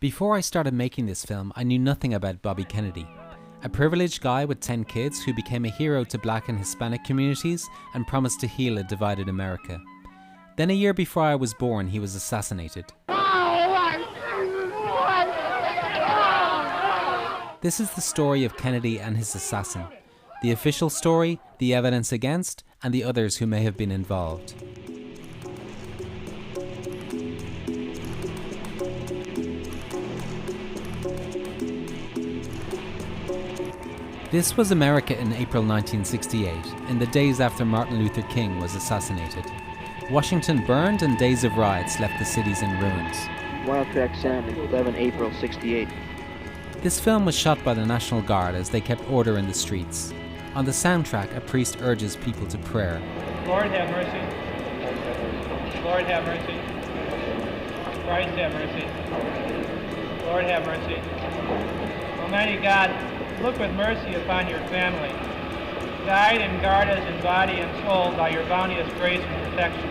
Before I started making this film, I knew nothing about Bobby Kennedy, a privileged guy with 10 kids who became a hero to Black and Hispanic communities and promised to heal a divided America. Then a year before I was born, he was assassinated. This is the story of Kennedy and his assassin, the official story, the evidence against, and the others who may have been involved. This was America in April 1968, in the days after Martin Luther King was assassinated. Washington burned and days of riots left the cities in ruins. Wild Track Sound, 11 April 68. This film was shot by the National Guard as they kept order in the streets. On the soundtrack, a priest urges people to prayer. Lord have mercy. Lord have mercy. Christ have mercy. Lord have mercy. Almighty God, look with mercy upon your family. Guide and guard us in body and soul by your bounteous grace and protection.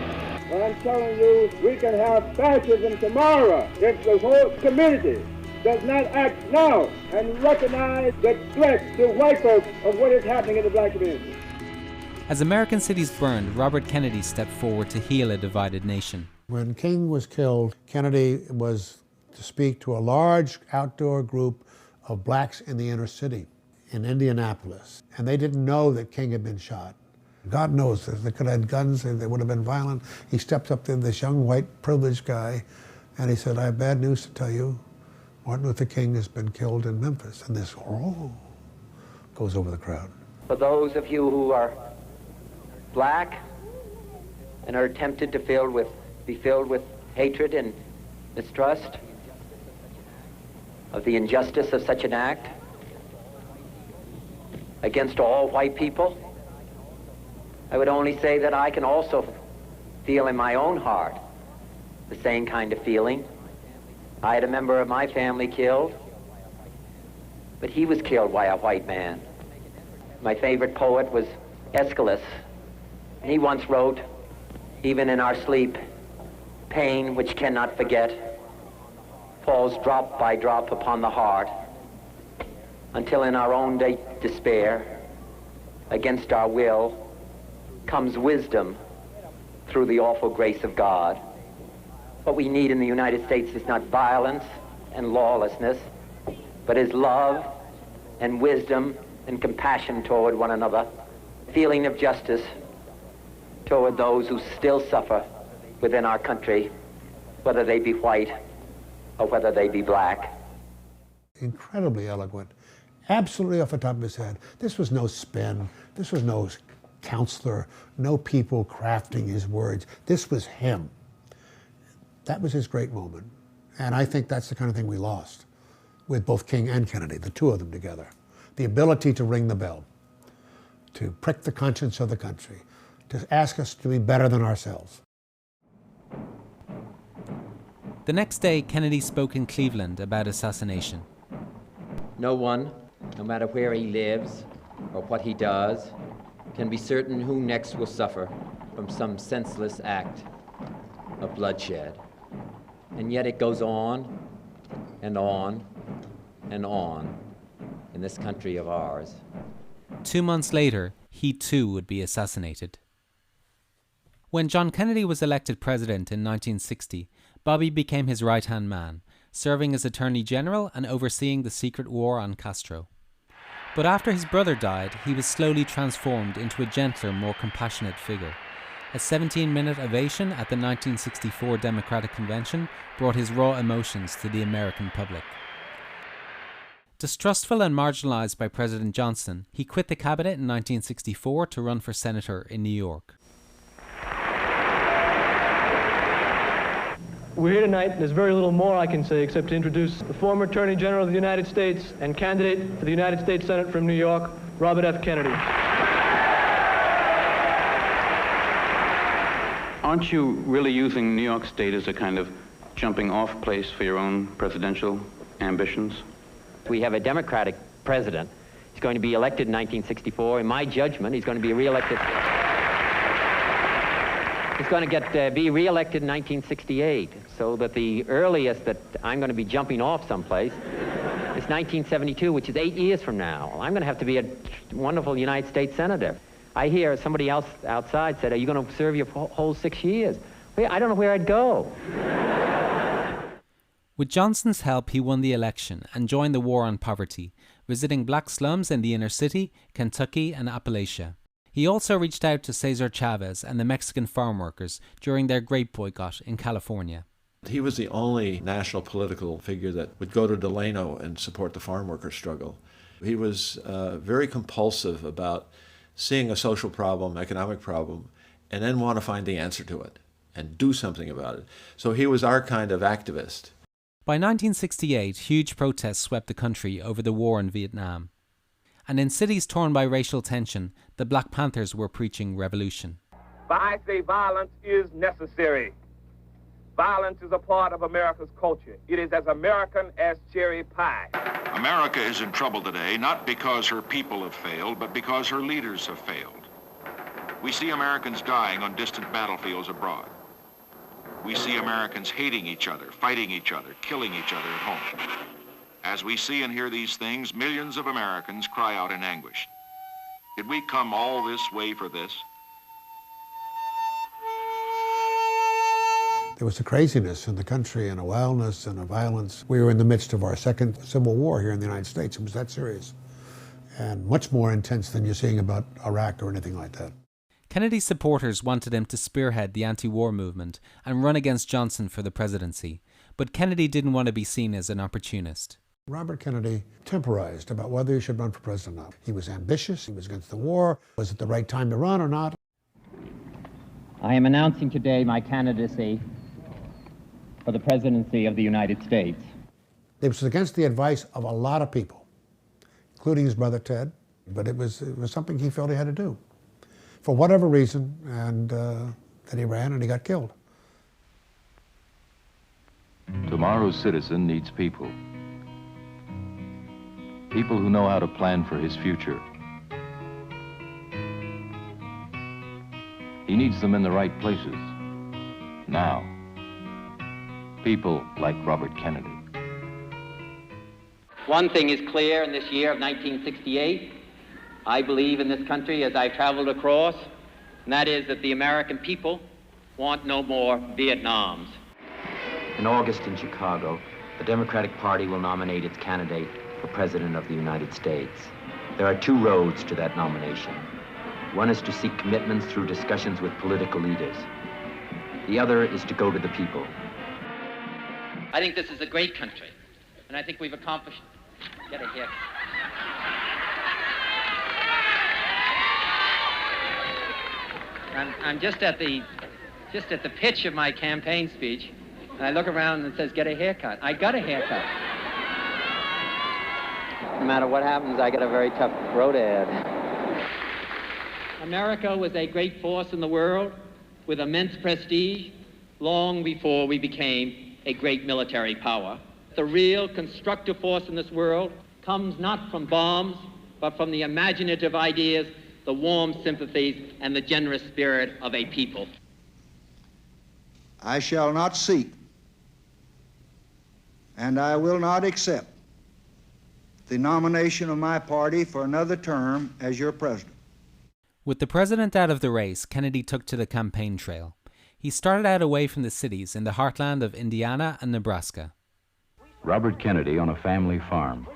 And I'm telling you, we can have fascism tomorrow if the whole community does not act now and recognize the threat to white folks of what is happening in the Black community. As American cities burned, Robert Kennedy stepped forward to heal a divided nation. When King was killed, Kennedy was to speak to a large outdoor group of blacks in the inner city in Indianapolis. And they didn't know that King had been shot. God knows that they could have had guns, they would have been violent. He steps up to this young white privileged guy and he said, I have bad news to tell you. Martin Luther King has been killed in Memphis. And this, goes over the crowd. For those of you who are black and are tempted to be filled with hatred and mistrust of the injustice of such an act against all white people, I would only say that I can also feel in my own heart the same kind of feeling. I had a member of my family killed, but he was killed by a white man. My favorite poet was Aeschylus, and he once wrote, even in our sleep, pain which cannot forget falls drop by drop upon the heart, until in our own despair, against our will, comes wisdom through the awful grace of God. What we need in the United States is not violence and lawlessness, but is love and wisdom and compassion toward one another, feeling of justice toward those who still suffer within our country, whether they be white or whether they be black. Incredibly eloquent, absolutely off the top of his head. This was no spin, this was no counselor, no people crafting his words. This was him. That was his great moment. And I think that's the kind of thing we lost with both King and Kennedy, the two of them together. The ability to ring the bell, to prick the conscience of the country, to ask us to be better than ourselves. The next day, Kennedy spoke in Cleveland about assassination. No one, no matter where he lives or what he does, can be certain who next will suffer from some senseless act of bloodshed. And yet it goes on and on and on in this country of ours. 2 months later, he too would be assassinated. When John Kennedy was elected president in 1960, Bobby became his right-hand man, serving as Attorney General and overseeing the secret war on Castro. But after his brother died, he was slowly transformed into a gentler, more compassionate figure. A 17-minute ovation at the 1964 Democratic Convention brought his raw emotions to the American public. Distrustful and marginalized by President Johnson, he quit the cabinet in 1964 to run for senator in New York. We're here tonight, and there's very little more I can say except to introduce the former Attorney General of the United States and candidate for the United States Senate from New York, Robert F. Kennedy. Aren't you really using New York State as a kind of jumping off place for your own presidential ambitions? We have a Democratic president. He's going to be elected in 1964. In my judgment, he's going to be reelected. He's going to be re-elected in 1968, so that the earliest that I'm going to be jumping off someplace is 1972, which is 8 years from now. Well, I'm going to have to be a wonderful United States Senator. I hear somebody else outside said, are you going to serve your whole 6 years? I don't know where I'd go. With Johnson's help, he won the election and joined the war on poverty, visiting black slums in the inner city, Kentucky and Appalachia. He also reached out to Cesar Chavez and the Mexican farm workers during their grape boycott in California. He was the only national political figure that would go to Delano and support the farm worker struggle. He was very compulsive about seeing a social problem, economic problem, and then want to find the answer to it and do something about it. So he was our kind of activist. By 1968, huge protests swept the country over the war in Vietnam. And in cities torn by racial tension, the Black Panthers were preaching revolution. I say violence is necessary. Violence is a part of America's culture. It is as American as cherry pie. America is in trouble today, not because her people have failed, but because her leaders have failed. We see Americans dying on distant battlefields abroad. We see Americans hating each other, fighting each other, killing each other at home. As we see and hear these things, millions of Americans cry out in anguish. Did we come all this way for this? There was a craziness in the country and a wildness and a violence. We were in the midst of our second civil war here in the United States. It was that serious and much more intense than you're seeing about Iraq or anything like that. Kennedy's supporters wanted him to spearhead the anti-war movement and run against Johnson for the presidency, but Kennedy didn't want to be seen as an opportunist. Robert Kennedy temporized about whether he should run for president or not. He was ambitious, he was against the war. Was it the right time to run or not? I am announcing today my candidacy for the presidency of the United States. It was against the advice of a lot of people, including his brother Ted, but it was something he felt he had to do for whatever reason, and then he ran and he got killed. Tomorrow's citizen needs people. People who know how to plan for his future. He needs them in the right places, now. People like Robert Kennedy. One thing is clear in this year of 1968. I believe in this country as I've traveled across, and that is that the American people want no more Vietnams. In August in Chicago, the Democratic Party will nominate its candidate for President of the United States. There are two roads to that nomination. One is to seek commitments through discussions with political leaders. The other is to go to the people. I think this is a great country, and I think we've accomplished. Get a hit. I'm just at the pitch of my campaign speech, and I look around and it says, get a haircut. I got a haircut. No matter what happens, I get a very tough road ahead. America was a great force in the world with immense prestige long before we became a great military power. The real constructive force in this world comes not from bombs, but from the imaginative ideas, the warm sympathies, and the generous spirit of a people. I shall not seek, and I will not accept the nomination of my party for another term as your president. With the president out of the race, Kennedy took to the campaign trail. He started out away from the cities in the heartland of Indiana and Nebraska. Robert Kennedy on a family farm.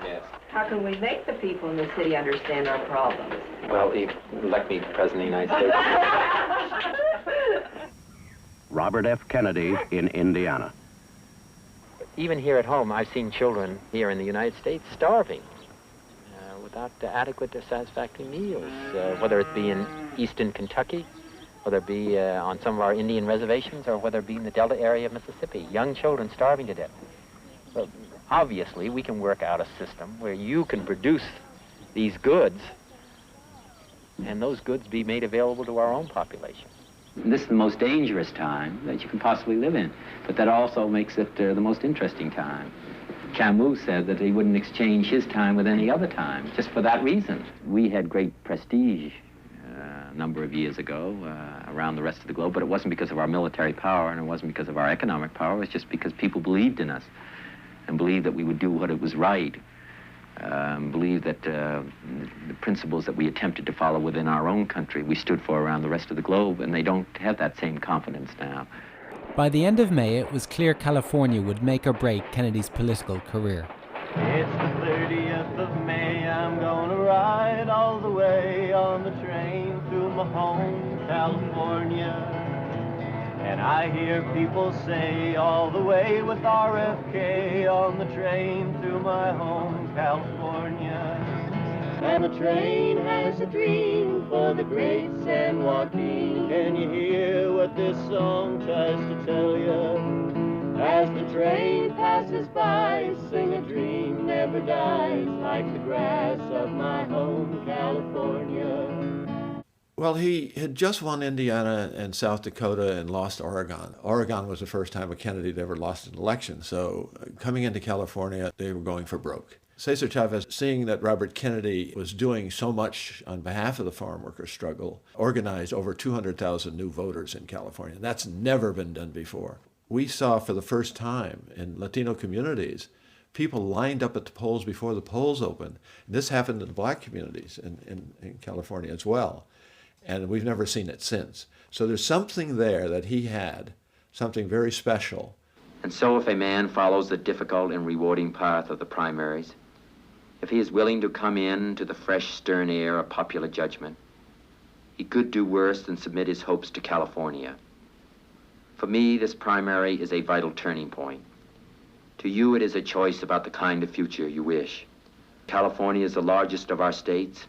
Yes. How can we make the people in the city understand our problems? Well, elect me president of the United States. Robert F. Kennedy in Indiana. Even here at home, I've seen children here in the United States starving without adequate or satisfactory meals, whether it be in eastern Kentucky, whether it be on some of our Indian reservations, or whether it be in the Delta area of Mississippi. Young children starving to death. Well, obviously, we can work out a system where you can produce these goods, and those goods be made available to our own population. This is the most dangerous time that you can possibly live in, but that also makes it the most interesting time. Camus said that he wouldn't exchange his time with any other time, just for that reason. We had great prestige, number of years ago around the rest of the globe, but it wasn't because of our military power and it wasn't because of our economic power. It was just because people believed in us and believed that we would do what it was right, believed that the principles that we attempted to follow within our own country, we stood for around the rest of the globe, and they don't have that same confidence now. By the end of May, it was clear California would make or break Kennedy's political career. It's the 30th of May, I'm gonna ride all the way on the train through my home, California. And I hear people say all the way with RFK on the train through my home, California. And the train has a dream for the great San Joaquin. Can you hear what this song tries to tell you? As the train passes by, sing a dream never dies, like the grass of my home, California. Well, he had just won Indiana and South Dakota and lost Oregon. Oregon was the first time a candidate ever lost an election, so coming into California, they were going for broke. Cesar Chavez, seeing that Robert Kennedy was doing so much on behalf of the farm worker struggle, organized over 200,000 new voters in California. That's never been done before. We saw for the first time in Latino communities, people lined up at the polls before the polls opened. This happened in the black communities in California as well. And we've never seen it since. So there's something there that he had, something very special. And so if a man follows the difficult and rewarding path of the primaries, if he is willing to come in to the fresh, stern air of popular judgment, he could do worse than submit his hopes to California. For me, this primary is a vital turning point. To you, it is a choice about the kind of future you wish. California is the largest of our states.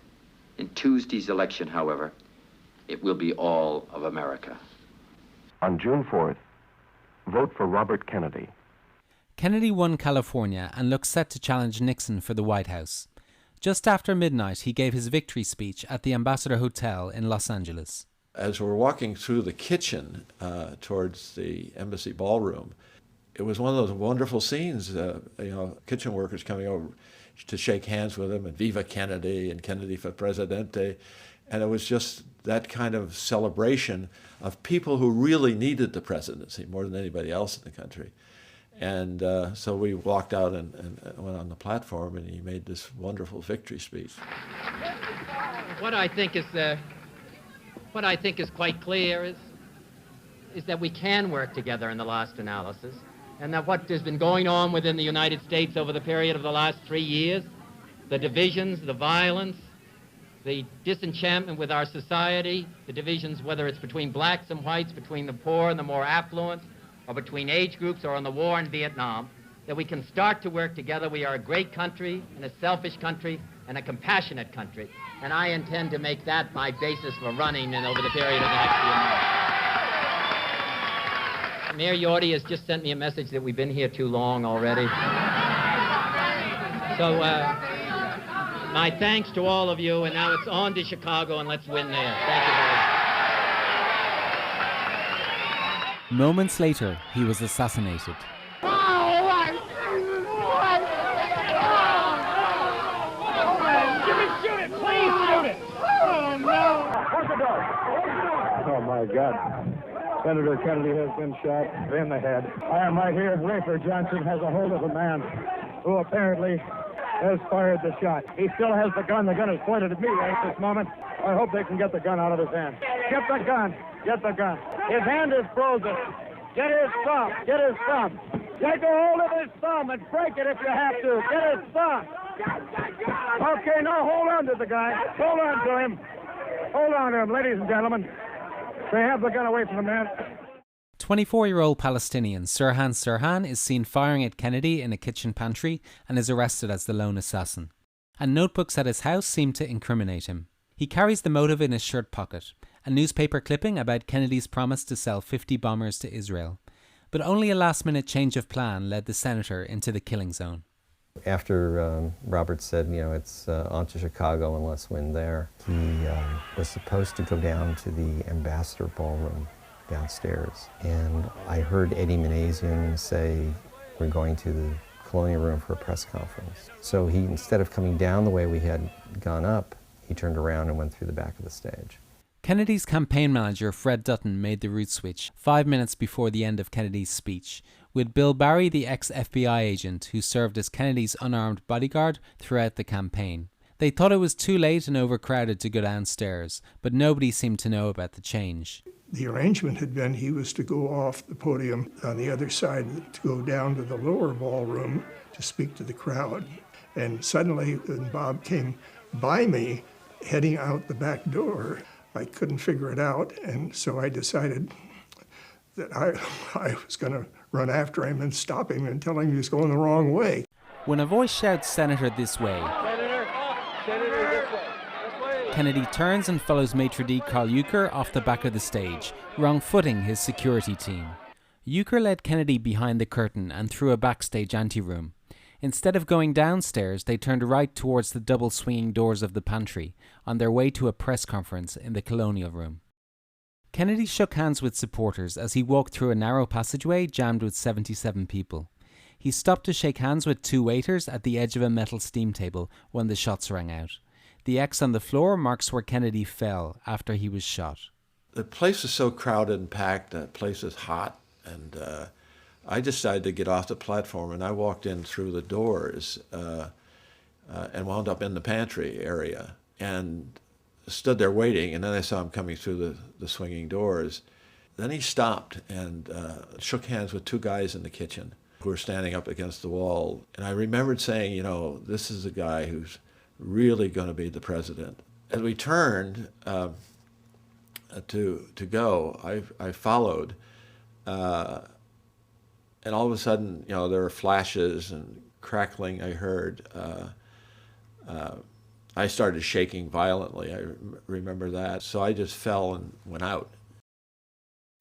In Tuesday's election, however, it will be all of America. On June 4th, vote for Robert Kennedy. Kennedy won California and looked set to challenge Nixon for the White House. Just after midnight, he gave his victory speech at the Ambassador Hotel in Los Angeles. As we're walking through the kitchen towards the embassy ballroom, it was one of those wonderful scenes, kitchen workers coming over to shake hands with him, and Viva Kennedy, and Kennedy for Presidente. And it was just that kind of celebration of people who really needed the presidency more than anybody else in the country. And so we walked out and went on the platform, and he made this wonderful victory speech. What I think is quite clear is that we can work together in the last analysis, and that what has been going on within the United States over the period of the last 3 years, the divisions, the violence, the disenchantment with our society, the divisions, whether it's between blacks and whites, between the poor and the more affluent, or between age groups, or on the war in Vietnam, that we can start to work together. We are a great country, and a selfish country, and a compassionate country. And I intend to make that my basis for running and over the period of the next few months. Mayor Yorty has just sent me a message that we've been here too long already. So, my thanks to all of you, and now it's on to Chicago, and let's win there. Thank you very much. Moments later, he was assassinated. Oh, my God. Senator Kennedy has been shot in the head. I am right here. Rafer Johnson has a hold of a man who apparently has fired the shot. He still has the gun. The gun is pointed at me at this moment. I hope they can get the gun out of his hand. Get the gun. Get the gun. His hand is frozen. Get his thumb. Get his thumb. Take a hold of his thumb and break it if you have to. Get his thumb. Okay, now hold on to the guy. Hold on to him. Hold on to him, ladies and gentlemen. They have the gun away from the man. 24-year-old Palestinian Sirhan Sirhan is seen firing at Kennedy in a kitchen pantry and is arrested as the lone assassin. And notebooks at his house seem to incriminate him. He carries the motive in his shirt pocket, a newspaper clipping about Kennedy's promise to sell 50 bombers to Israel. But only a last-minute change of plan led the senator into the killing zone. After Robert said, it's on to Chicago and let's win there, he was supposed to go down to the Ambassador Ballroom downstairs. And I heard Eddie Manazian say, we're going to the Colonial Room for a press conference. So he, instead of coming down the way we had gone up, he turned around and went through the back of the stage. Kennedy's campaign manager, Fred Dutton, made the route switch 5 minutes before the end of Kennedy's speech, with Bill Barry, the ex-FBI agent who served as Kennedy's unarmed bodyguard throughout the campaign. They thought it was too late and overcrowded to go downstairs, but nobody seemed to know about the change. The arrangement had been he was to go off the podium on the other side to go down to the lower ballroom to speak to the crowd. And suddenly, when Bob came by me, heading out the back door, I couldn't figure it out, and so I decided that I was going to run after him and stop him and tell him he was going the wrong way. When a voice shouts, "Senator, this way," Senator, this way. Kennedy turns and follows maitre d' Carl Euchre off the back of the stage, wrong-footing his security team. Euchre led Kennedy behind the curtain and through a backstage anteroom. Instead of going downstairs, they turned right towards the double swinging doors of the pantry, on their way to a press conference in the Colonial Room. Kennedy shook hands with supporters as he walked through a narrow passageway jammed with 77 people. He stopped to shake hands with 2 waiters at the edge of a metal steam table when the shots rang out. The X on the floor marks where Kennedy fell after he was shot. The place was so crowded and packed, the place was hot, and I decided to get off the platform, and I walked in through the doors and wound up in the pantry area and stood there waiting, and then I saw him coming through the swinging doors. Then he stopped and shook hands with 2 guys in the kitchen who were standing up against the wall. And I remembered saying, you know, this is a guy who's really going to be the president. As we turned to go, I followed. And all of a sudden, you know, there were flashes and crackling I heard. I started shaking violently. I remember that. So I just fell and went out.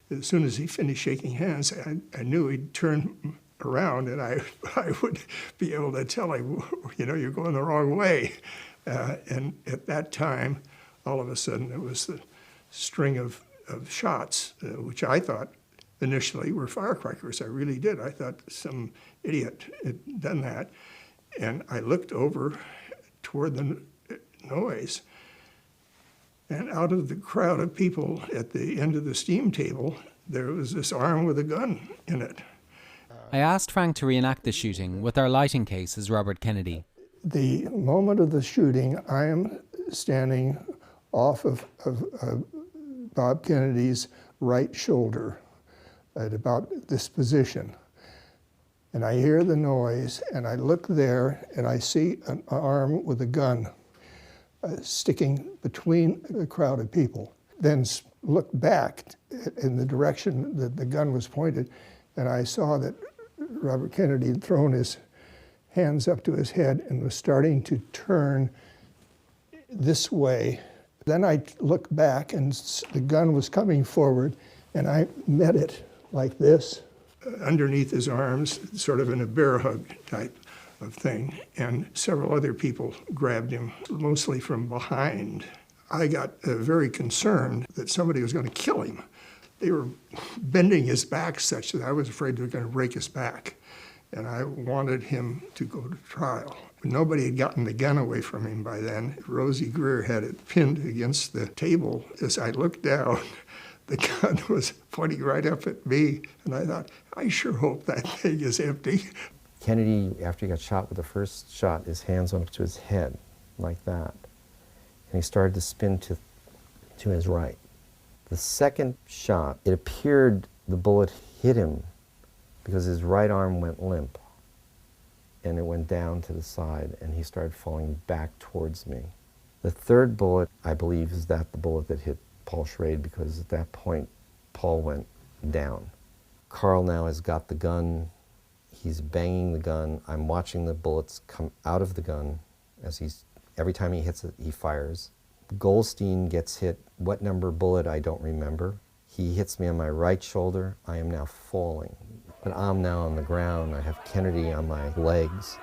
As soon as he finished shaking hands, I knew he'd turn around and I would be able to tell him, you know, you're going the wrong way. And at that time, all of a sudden, there was the string of shots, which I thought initially were firecrackers. I really did. I thought some idiot had done that. And I looked over toward the noise. And out of the crowd of people at the end of the steam table, there was this arm with a gun in it. I asked Frank to reenact the shooting with our lighting case as Robert Kennedy. The moment of the shooting, I am standing off of Bob Kennedy's right shoulder at about this position. And I hear the noise, and I look there, and I see an arm with a gun sticking between a crowd of people. Then look back in the direction that the gun was pointed, and I saw that Robert Kennedy had thrown his hands up to his head and was starting to turn this way. Then I looked back, and the gun was coming forward, and I met it like this, underneath his arms, sort of in a bear hug type of thing, and several other people grabbed him, mostly from behind. I got very concerned that somebody was going to kill him. They were bending his back such that I was afraid they were going to break his back, and I wanted him to go to trial. Nobody had gotten the gun away from him by then. Rosie Greer had it pinned against the table. As I looked down, the gun was pointing right up at me, and I thought, I sure hope that thing is empty. Kennedy, after he got shot with the first shot, his hands went up to his head, like that. And he started to spin to his right. The second shot, it appeared the bullet hit him because his right arm went limp, and it went down to the side, and he started falling back towards me. The third bullet, I believe, is that the bullet that hit Paul Schrade, because at that point, Paul went down. Carl now has got the gun. He's banging the gun. I'm watching the bullets come out of the gun as every time he hits it, he fires. Goldstein gets hit. What number bullet, I don't remember. He hits me on my right shoulder. I am now falling. But I'm now on the ground. I have Kennedy on my legs.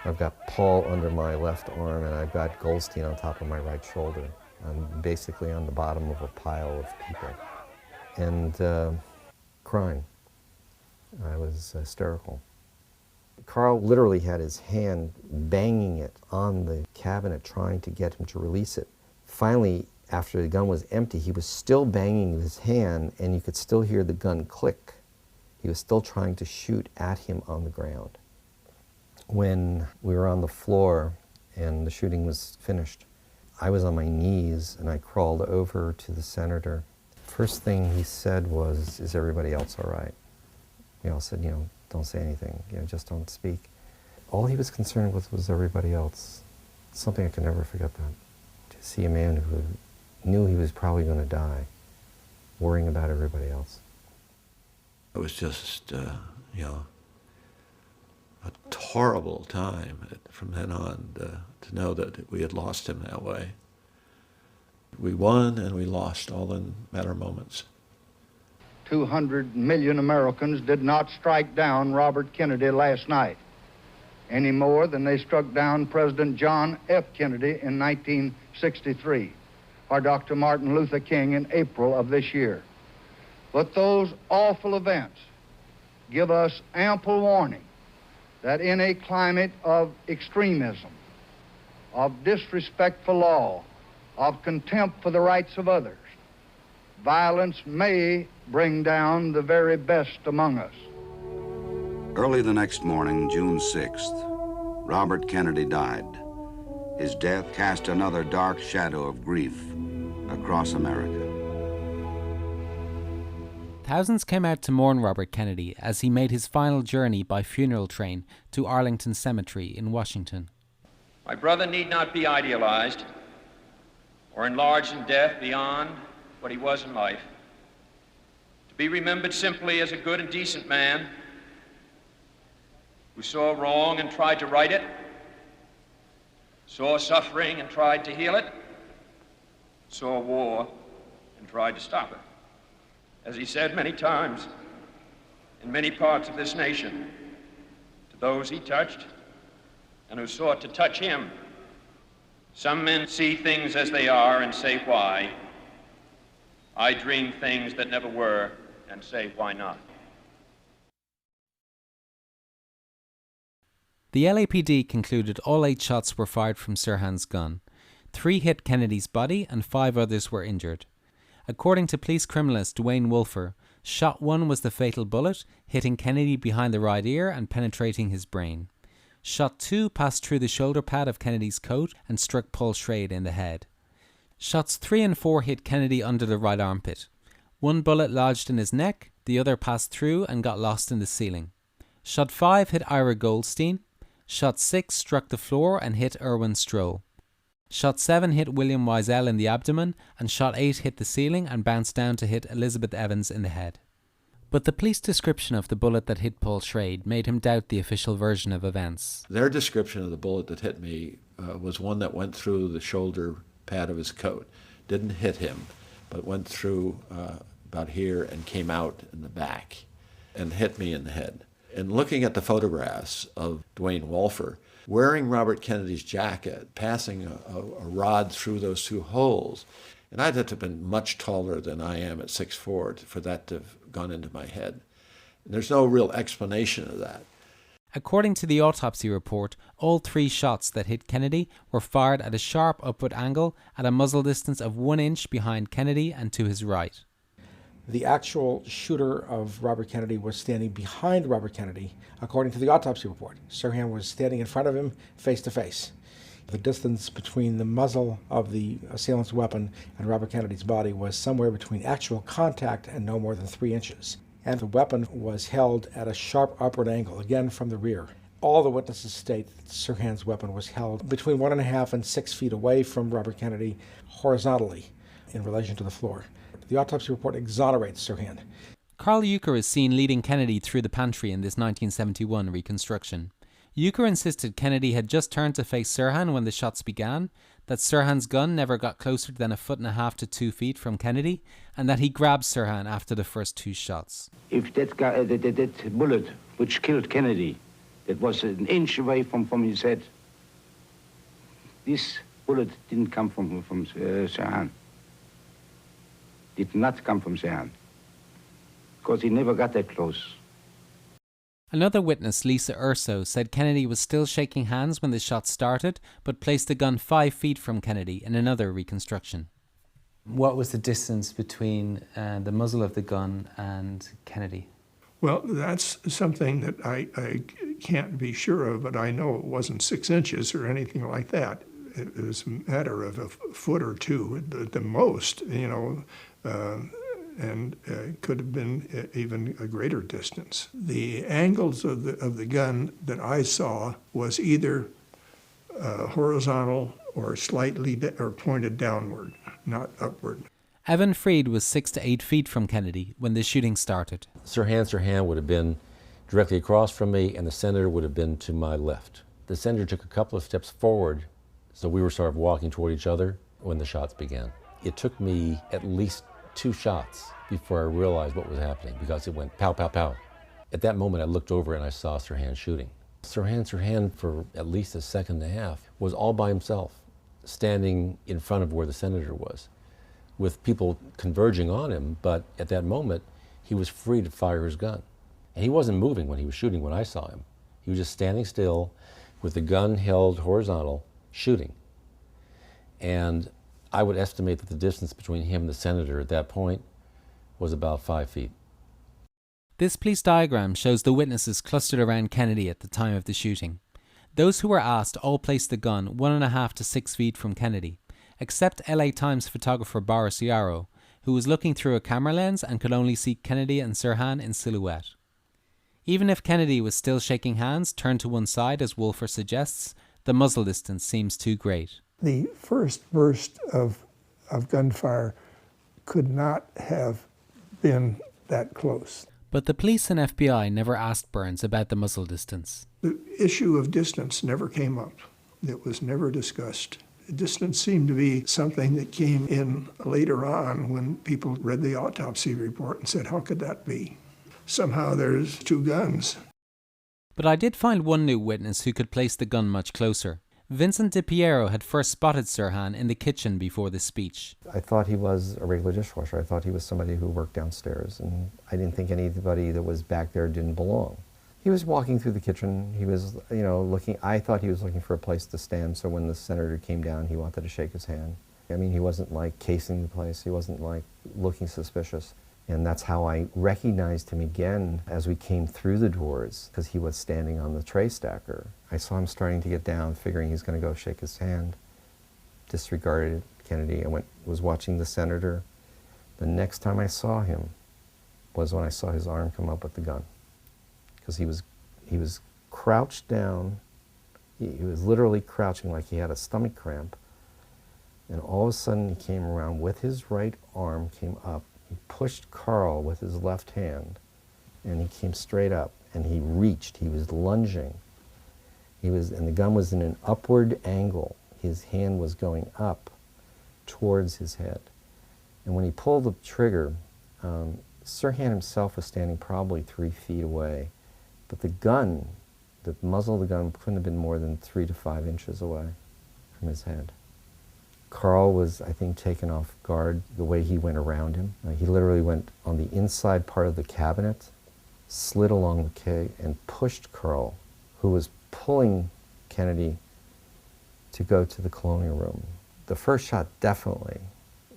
I've got Paul under my left arm, and I've got Goldstein on top of my right shoulder. I'm basically on the bottom of a pile of people. And crying. I was hysterical. Carl literally had his hand banging it on the cabinet, trying to get him to release it. Finally, After the gun was empty, he was still banging his hand, and you could still hear the gun click. He was still trying to shoot at him on the ground. When we were on the floor and the shooting was finished, I was on my knees and I crawled over to the senator. First thing he said was, "Is everybody else all right?" We all said, "Don't say anything, just don't speak." All he was concerned with was everybody else. Something I could never forget that. To see a man who knew he was probably going to die, worrying about everybody else. It was just, a horrible time from then on to know that we had lost him that way. We won and we lost all in a matter of moments. 200 million Americans did not strike down Robert Kennedy last night, any more than they struck down President John F. Kennedy in 1963, or Dr. Martin Luther King in April of this year. But those awful events give us ample warning that in a climate of extremism, of disrespect for law, of contempt for the rights of others, violence may bring down the very best among us. Early the next morning, June 6th, Robert Kennedy died. His death cast another dark shadow of grief across America. Thousands came out to mourn Robert Kennedy as he made his final journey by funeral train to Arlington Cemetery in Washington. My brother need not be idealized or enlarged in death beyond what he was in life. To be remembered simply as a good and decent man who saw wrong and tried to right it, saw suffering and tried to heal it, saw war and tried to stop it. As he said many times in many parts of this nation, to those he touched and who sought to touch him, some men see things as they are and say why. I dream things that never were and say why not. The LAPD concluded all 8 shots were fired from Sirhan's gun. 3 hit Kennedy's body and 5 others were injured. According to police criminalist Dwayne Wolfer, shot 1 was the fatal bullet, hitting Kennedy behind the right ear and penetrating his brain. Shot 2 passed through the shoulder pad of Kennedy's coat and struck Paul Schrade in the head. Shots 3 and 4 hit Kennedy under the right armpit. 1 bullet lodged in his neck, the other passed through and got lost in the ceiling. Shot 5 hit Ira Goldstein. Shot 6 struck the floor and hit Erwin Stroll. Shot 7 hit William Wiesel in the abdomen, and shot 8 hit the ceiling and bounced down to hit Elizabeth Evans in the head. But the police description of the bullet that hit Paul Schrade made him doubt the official version of events. Their description of the bullet that hit me was one that went through the shoulder pad of his coat. Didn't hit him, but went through about here and came out in the back and hit me in the head. And looking at the photographs of Dwayne Wolfer, wearing Robert Kennedy's jacket, passing a rod through those 2 holes, and I'd have to have been much taller than I am at 6'4" for that to have gone into my head. And there's no real explanation of that. According to the autopsy report, all 3 shots that hit Kennedy were fired at a sharp upward angle at a muzzle distance of 1 inch behind Kennedy and to his right. The actual shooter of Robert Kennedy was standing behind Robert Kennedy, according to the autopsy report. Sirhan was standing in front of him, face to face. The distance between the muzzle of the assailant's weapon and Robert Kennedy's body was somewhere between actual contact and no more than 3 inches. And the weapon was held at a sharp upward angle, again from the rear. All the witnesses state that Sirhan's weapon was held between 1.5 and 6 feet away from Robert Kennedy, horizontally in relation to the floor. The autopsy report exonerates Sirhan. Carl Euchre is seen leading Kennedy through the pantry in this 1971 reconstruction. Euchre insisted Kennedy had just turned to face Sirhan when the shots began, that Sirhan's gun never got closer than 1.5 to 2 feet from Kennedy, and that he grabbed Sirhan after the first 2 shots. If that bullet which killed Kennedy, that was an inch away from his head, this bullet didn't come from Sirhan. Did not come from Sirhan, because he never got that close. Another witness, Lisa Urso, said Kennedy was still shaking hands when the shots started, but placed the gun 5 feet from Kennedy in another reconstruction. What was the distance between the muzzle of the gun and Kennedy? Well, that's something that I can't be sure of, but I know it wasn't 6 inches or anything like that. It was a matter of a foot or two at the most, you know, and could have been even a greater distance. The angles of the gun that I saw was either horizontal or slightly or pointed downward, not upward. Evan Freed was 6 to 8 feet from Kennedy when the shooting started. Sirhan Sirhan would have been directly across from me, and the senator would have been to my left. The senator took a couple of steps forward, so we were sort of walking toward each other when the shots began. It took me at least 2 shots before I realized what was happening, because it went pow, pow, pow. At that moment, I looked over and I saw Sirhan shooting. Sirhan Sirhan, for at least a second and a half, was all by himself, standing in front of where the senator was, with people converging on him, but at that moment, he was free to fire his gun. And he wasn't moving when he was shooting when I saw him. He was just standing still with the gun held horizontal, shooting. And I would estimate that the distance between him and the senator at that point was about 5 feet. This police diagram shows the witnesses clustered around Kennedy at the time of the shooting. Those who were asked all placed the gun 1.5 to 6 feet from Kennedy, except LA Times photographer Boris Yarrow, who was looking through a camera lens and could only see Kennedy and Sirhan in silhouette. Even if Kennedy was still shaking hands, turned to one side as Wolfer suggests, the muzzle distance seems too great. The first burst of gunfire could not have been that close. But the police and FBI never asked Burns about the muzzle distance. The issue of distance never came up. It was never discussed. Distance seemed to be something that came in later on when people read the autopsy report and said, how could that be? Somehow there's 2 guns. But I did find one new witness who could place the gun much closer. Vincent DiPiero had first spotted Sirhan in the kitchen before the speech. I thought he was a regular dishwasher. I thought he was somebody who worked downstairs, and I didn't think anybody that was back there didn't belong. He was walking through the kitchen. He was, you know, looking. I thought he was looking for a place to stand, so when the senator came down, he wanted to shake his hand. I mean, he wasn't like casing the place. He wasn't like looking suspicious. And that's how I recognized him again as we came through the doors, because he was standing on the tray stacker. I saw him starting to get down, figuring he's going to go shake his hand. Disregarded Kennedy. I was watching the senator. The next time I saw him was when I saw his arm come up with the gun, because he was crouched down. He was literally crouching like he had a stomach cramp. And all of a sudden he came around with his right arm, came up. He pushed Carl with his left hand, and he came straight up, and he reached. He was lunging. And the gun was in an upward angle. His hand was going up towards his head. And when he pulled the trigger, Sirhan himself was standing probably 3 feet away, but the gun, the muzzle of the gun couldn't have been more than 3 to 5 inches away from his head. Carl was, I think, taken off guard the way he went around him. He literally went on the inside part of the cabinet, slid along the keg, and pushed Carl, who was pulling Kennedy to go to the colonial room. The first shot definitely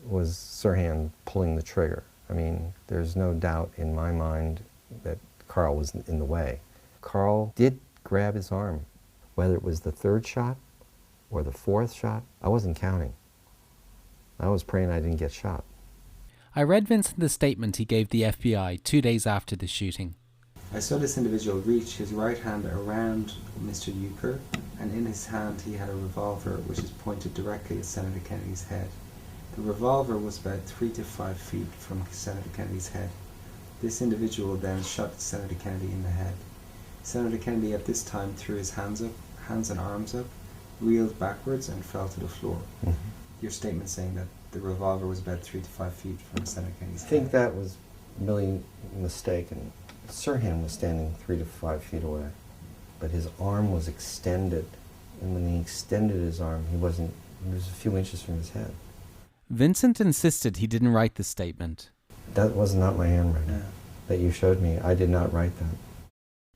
was Sirhan pulling the trigger. I mean, there's no doubt in my mind that Carl was in the way. Carl did grab his arm. Whether it was the 3rd shot or the 4th shot, I wasn't counting. I was praying I didn't get shot. I read Vincent the statement he gave the FBI 2 days after the shooting. I saw this individual reach his right hand around Mr. Euchre, and in his hand he had a revolver which is pointed directly at Senator Kennedy's head. The revolver was about 3 to 5 feet from Senator Kennedy's head. This individual then shot Senator Kennedy in the head. Senator Kennedy at this time threw his hands and arms up, reeled backwards, and fell to the floor. Mm-hmm. Your statement saying that the revolver was about 3 to 5 feet from Senator Kennedy's head. I think that was really mistaken. Sirhan was standing 3 to 5 feet away, but his arm was extended, and when he extended his arm, he was a few inches from his head. Vincent insisted he didn't write the statement. That was not my handwriting that you showed me. I did not write that.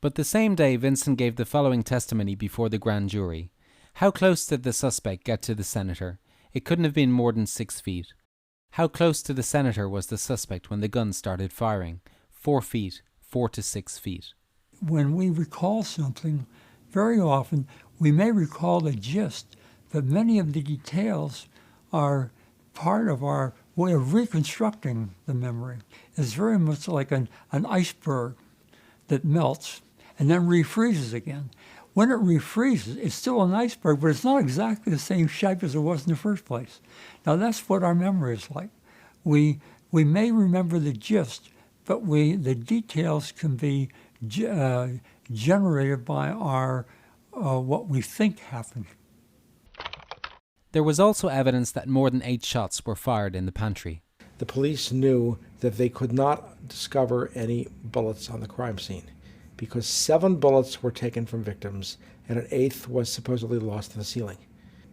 But the same day, Vincent gave the following testimony before the grand jury. How close did the suspect get to the senator? It couldn't have been more than 6 feet. How close to the senator was the suspect when the gun started firing? 4 feet, 4 to 6 feet. When we recall something, very often we may recall the gist, but many of the details are part of our way of reconstructing the memory. It's very much like an iceberg that melts and then refreezes again. When it refreezes, it's still an iceberg, but it's not exactly the same shape as it was in the first place. Now that's what our memory is like. We may remember the gist, but the details can be generated by our what we think happened. There was also evidence that more than 8 shots were fired in the pantry. The police knew that they could not discover any bullets on the crime scene because 7 bullets were taken from victims and an 8th was supposedly lost in the ceiling.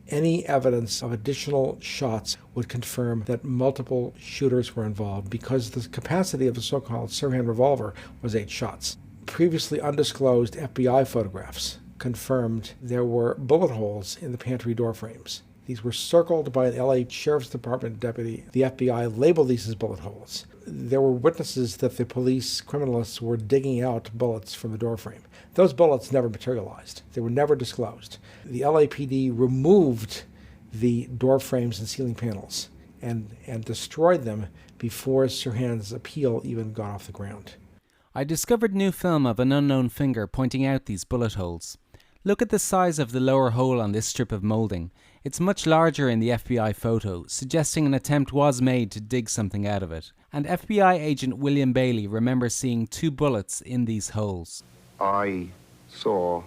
Any evidence of additional shots would confirm that multiple shooters were involved because the capacity of the so-called Sirhan revolver was 8 shots. Previously undisclosed FBI photographs confirmed there were bullet holes in the pantry door frames. These were circled by an LA Sheriff's Department deputy. The FBI labeled these as bullet holes. There were witnesses that the police criminalists were digging out bullets from the doorframe. Those bullets never materialized. They were never disclosed. The LAPD removed the door frames and ceiling panels and destroyed them before Sirhan's appeal even got off the ground. I discovered new film of an unknown finger pointing out these bullet holes. Look at the size of the lower hole on this strip of moulding. It's much larger in the FBI photo, suggesting an attempt was made to dig something out of it. And FBI agent William Bailey remembers seeing 2 bullets in these holes. I saw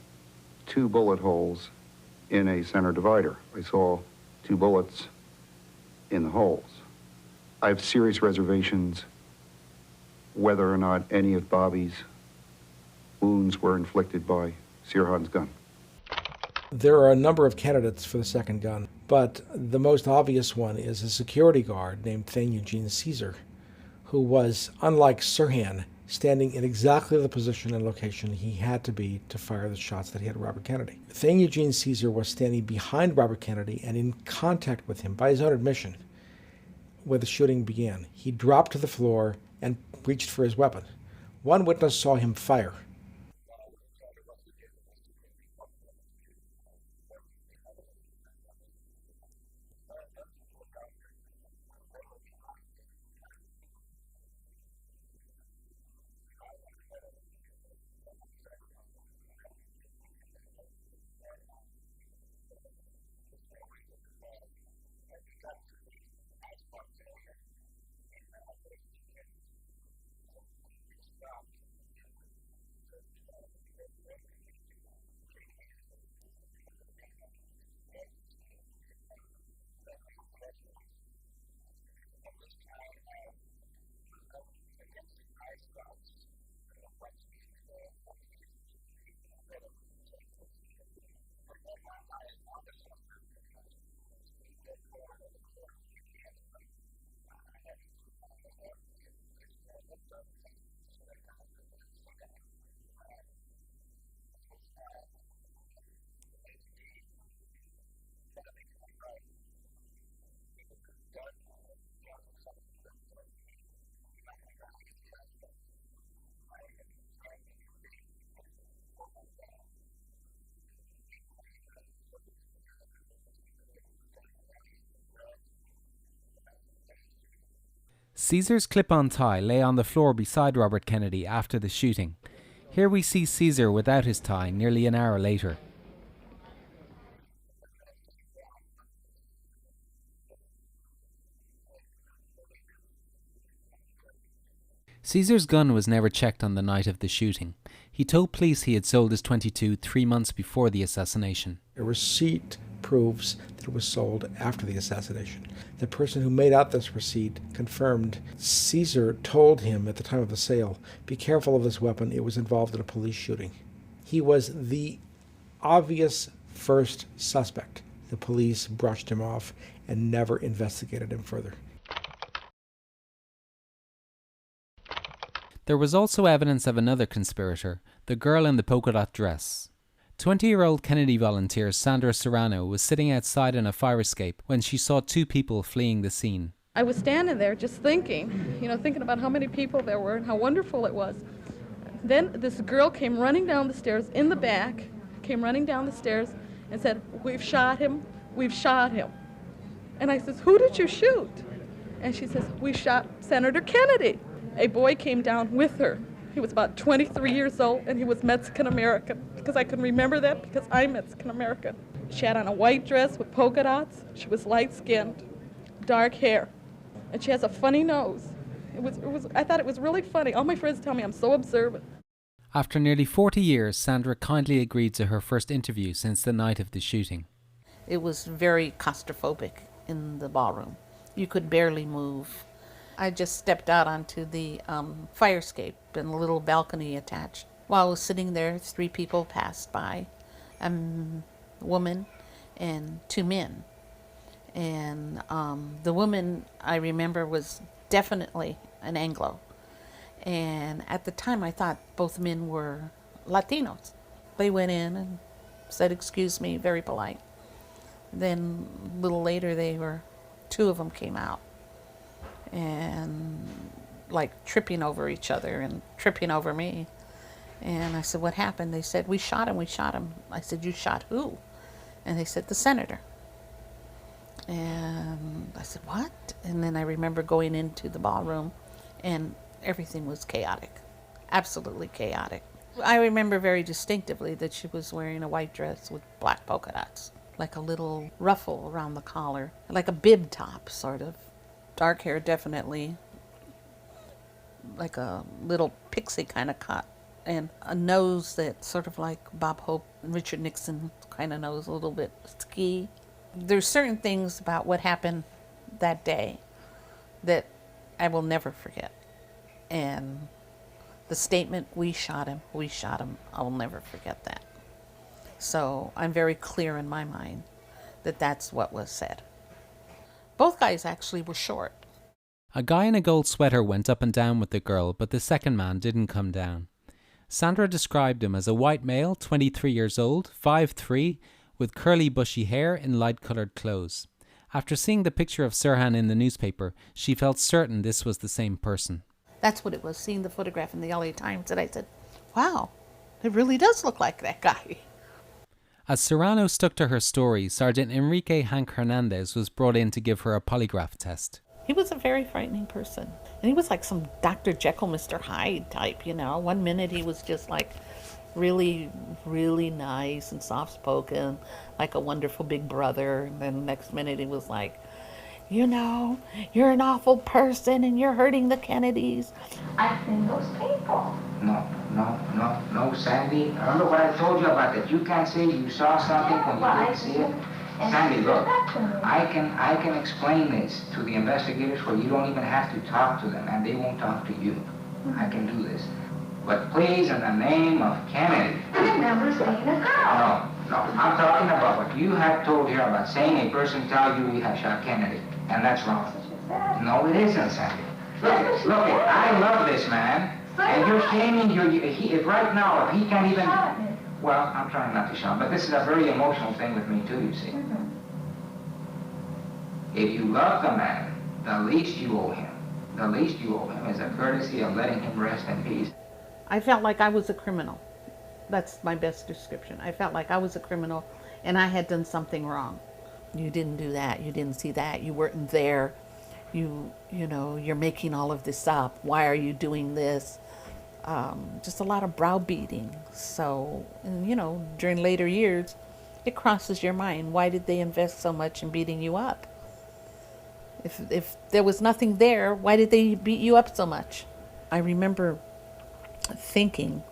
2 bullet holes in a center divider. I saw 2 bullets in the holes. I have serious reservations whether or not any of Bobby's wounds were inflicted by Sirhan's gun. There are a number of candidates for the second gun, but the most obvious one is a security guard named Thane Eugene Caesar, who was, unlike Sirhan, standing in exactly the position and location he had to be to fire the shots that he had at Robert Kennedy. Thane Eugene Caesar was standing behind Robert Kennedy and in contact with him by his own admission when the shooting began. He dropped to the floor and reached for his weapon. One witness saw him fire. Caesar's clip-on tie lay on the floor beside Robert Kennedy after the shooting. Here we see Caesar without his tie nearly an hour later. Caesar's gun was never checked on the night of the shooting. He told police he had sold his .22 3 months before the assassination. A receipt proves that it was sold after the assassination. The person who made out this receipt confirmed Caesar told him at the time of the sale, "Be careful of this weapon, it was involved in a police shooting." He was the obvious first suspect. The police brushed him off and never investigated him further. There was also evidence of another conspirator, the girl in the polka dot dress. 20-year-old Kennedy volunteer Sandra Serrano was sitting outside in a fire escape when she saw 2 people fleeing the scene. I was standing there just thinking, thinking about how many people there were and how wonderful it was. Then this girl came running down the stairs in the back, and said, "We've shot him, we've shot him." And I says, "Who did you shoot?" And she says, "We shot Senator Kennedy." A boy came down with her. He was about 23 years old, and he was Mexican-American, because I can remember that because I'm Mexican-American. She had on a white dress with polka dots. She was light-skinned, dark hair, and she has a funny nose. I thought it was really funny. All my friends tell me I'm so observant. After nearly 40 years, Sandra kindly agreed to her first interview since the night of the shooting. It was very claustrophobic in the ballroom. You could barely move. I just stepped out onto the fire escape and a little balcony attached. While I was sitting there, 3 people passed by, a woman and 2 men. And the woman, I remember, was definitely an Anglo. And at the time, I thought both men were Latinos. They went in and said, "Excuse me," very polite. Then a little later, 2 of them came out and like tripping over each other and tripping over me. And I said, "What happened?" They said, we shot him." I said, "You shot who?" And they said, "The senator." And I said, "What?" And then I remember going into the ballroom and everything was chaotic, absolutely chaotic. I remember very distinctively that she was wearing a white dress with black polka dots, like a little ruffle around the collar, like a bib top, sort of. Dark hair, definitely, like a little pixie kind of cut, and a nose that sort of like Bob Hope and Richard Nixon kind of nose, a little bit ski. There's certain things about what happened that day that I will never forget. And the statement, "We shot him, I will never forget that. So I'm very clear in my mind that that's what was said. Both guys actually were short. A guy in a gold sweater went up and down with the girl, but the second man didn't come down. Sandra described him as a white male, 23 years old, 5'3", with curly bushy hair in light-coloured clothes. After seeing the picture of Sirhan in the newspaper, she felt certain this was the same person. That's what it was, seeing the photograph in the LA Times, and I said, wow, it really does look like that guy. As Serrano stuck to her story, Sergeant Enrique Hank Hernandez was brought in to give her a polygraph test. He was a very frightening person. And he was like some Dr. Jekyll, Mr. Hyde type, you know. One minute he was just like really, really nice and soft-spoken, like a wonderful big brother. And then the next minute he was like, you know, you're an awful person and you're hurting the Kennedys. I've seen those people. No, Sandy. Remember what I told you about that? You can't say you saw something when you didn't see it. Sandy, look, I can explain this to the investigators where you don't even have to talk to them and they won't talk to you. I can do this. But please, in the name of Kennedy. I've never seen a girl. No, I'm talking about what you have told here about saying a person tells you he has shot Kennedy. And that's wrong. No, it isn't, Sandy. Look, I love this man. And you're shaming right now, if he can't even... Well, I'm trying not to shout, but this is a very emotional thing with me too, you see. If you love the man, the least you owe him is a courtesy of letting him rest in peace. I felt like I was a criminal. That's my best description. I felt like I was a criminal and I had done something wrong. You didn't do that, you didn't see that, you weren't there, you know, you're making all of this up, why are you doing this? Just a lot of browbeating. So, and, you know, during later years, it crosses your mind, why did they invest so much in beating you up? If there was nothing there, why did they beat you up so much? I remember thinking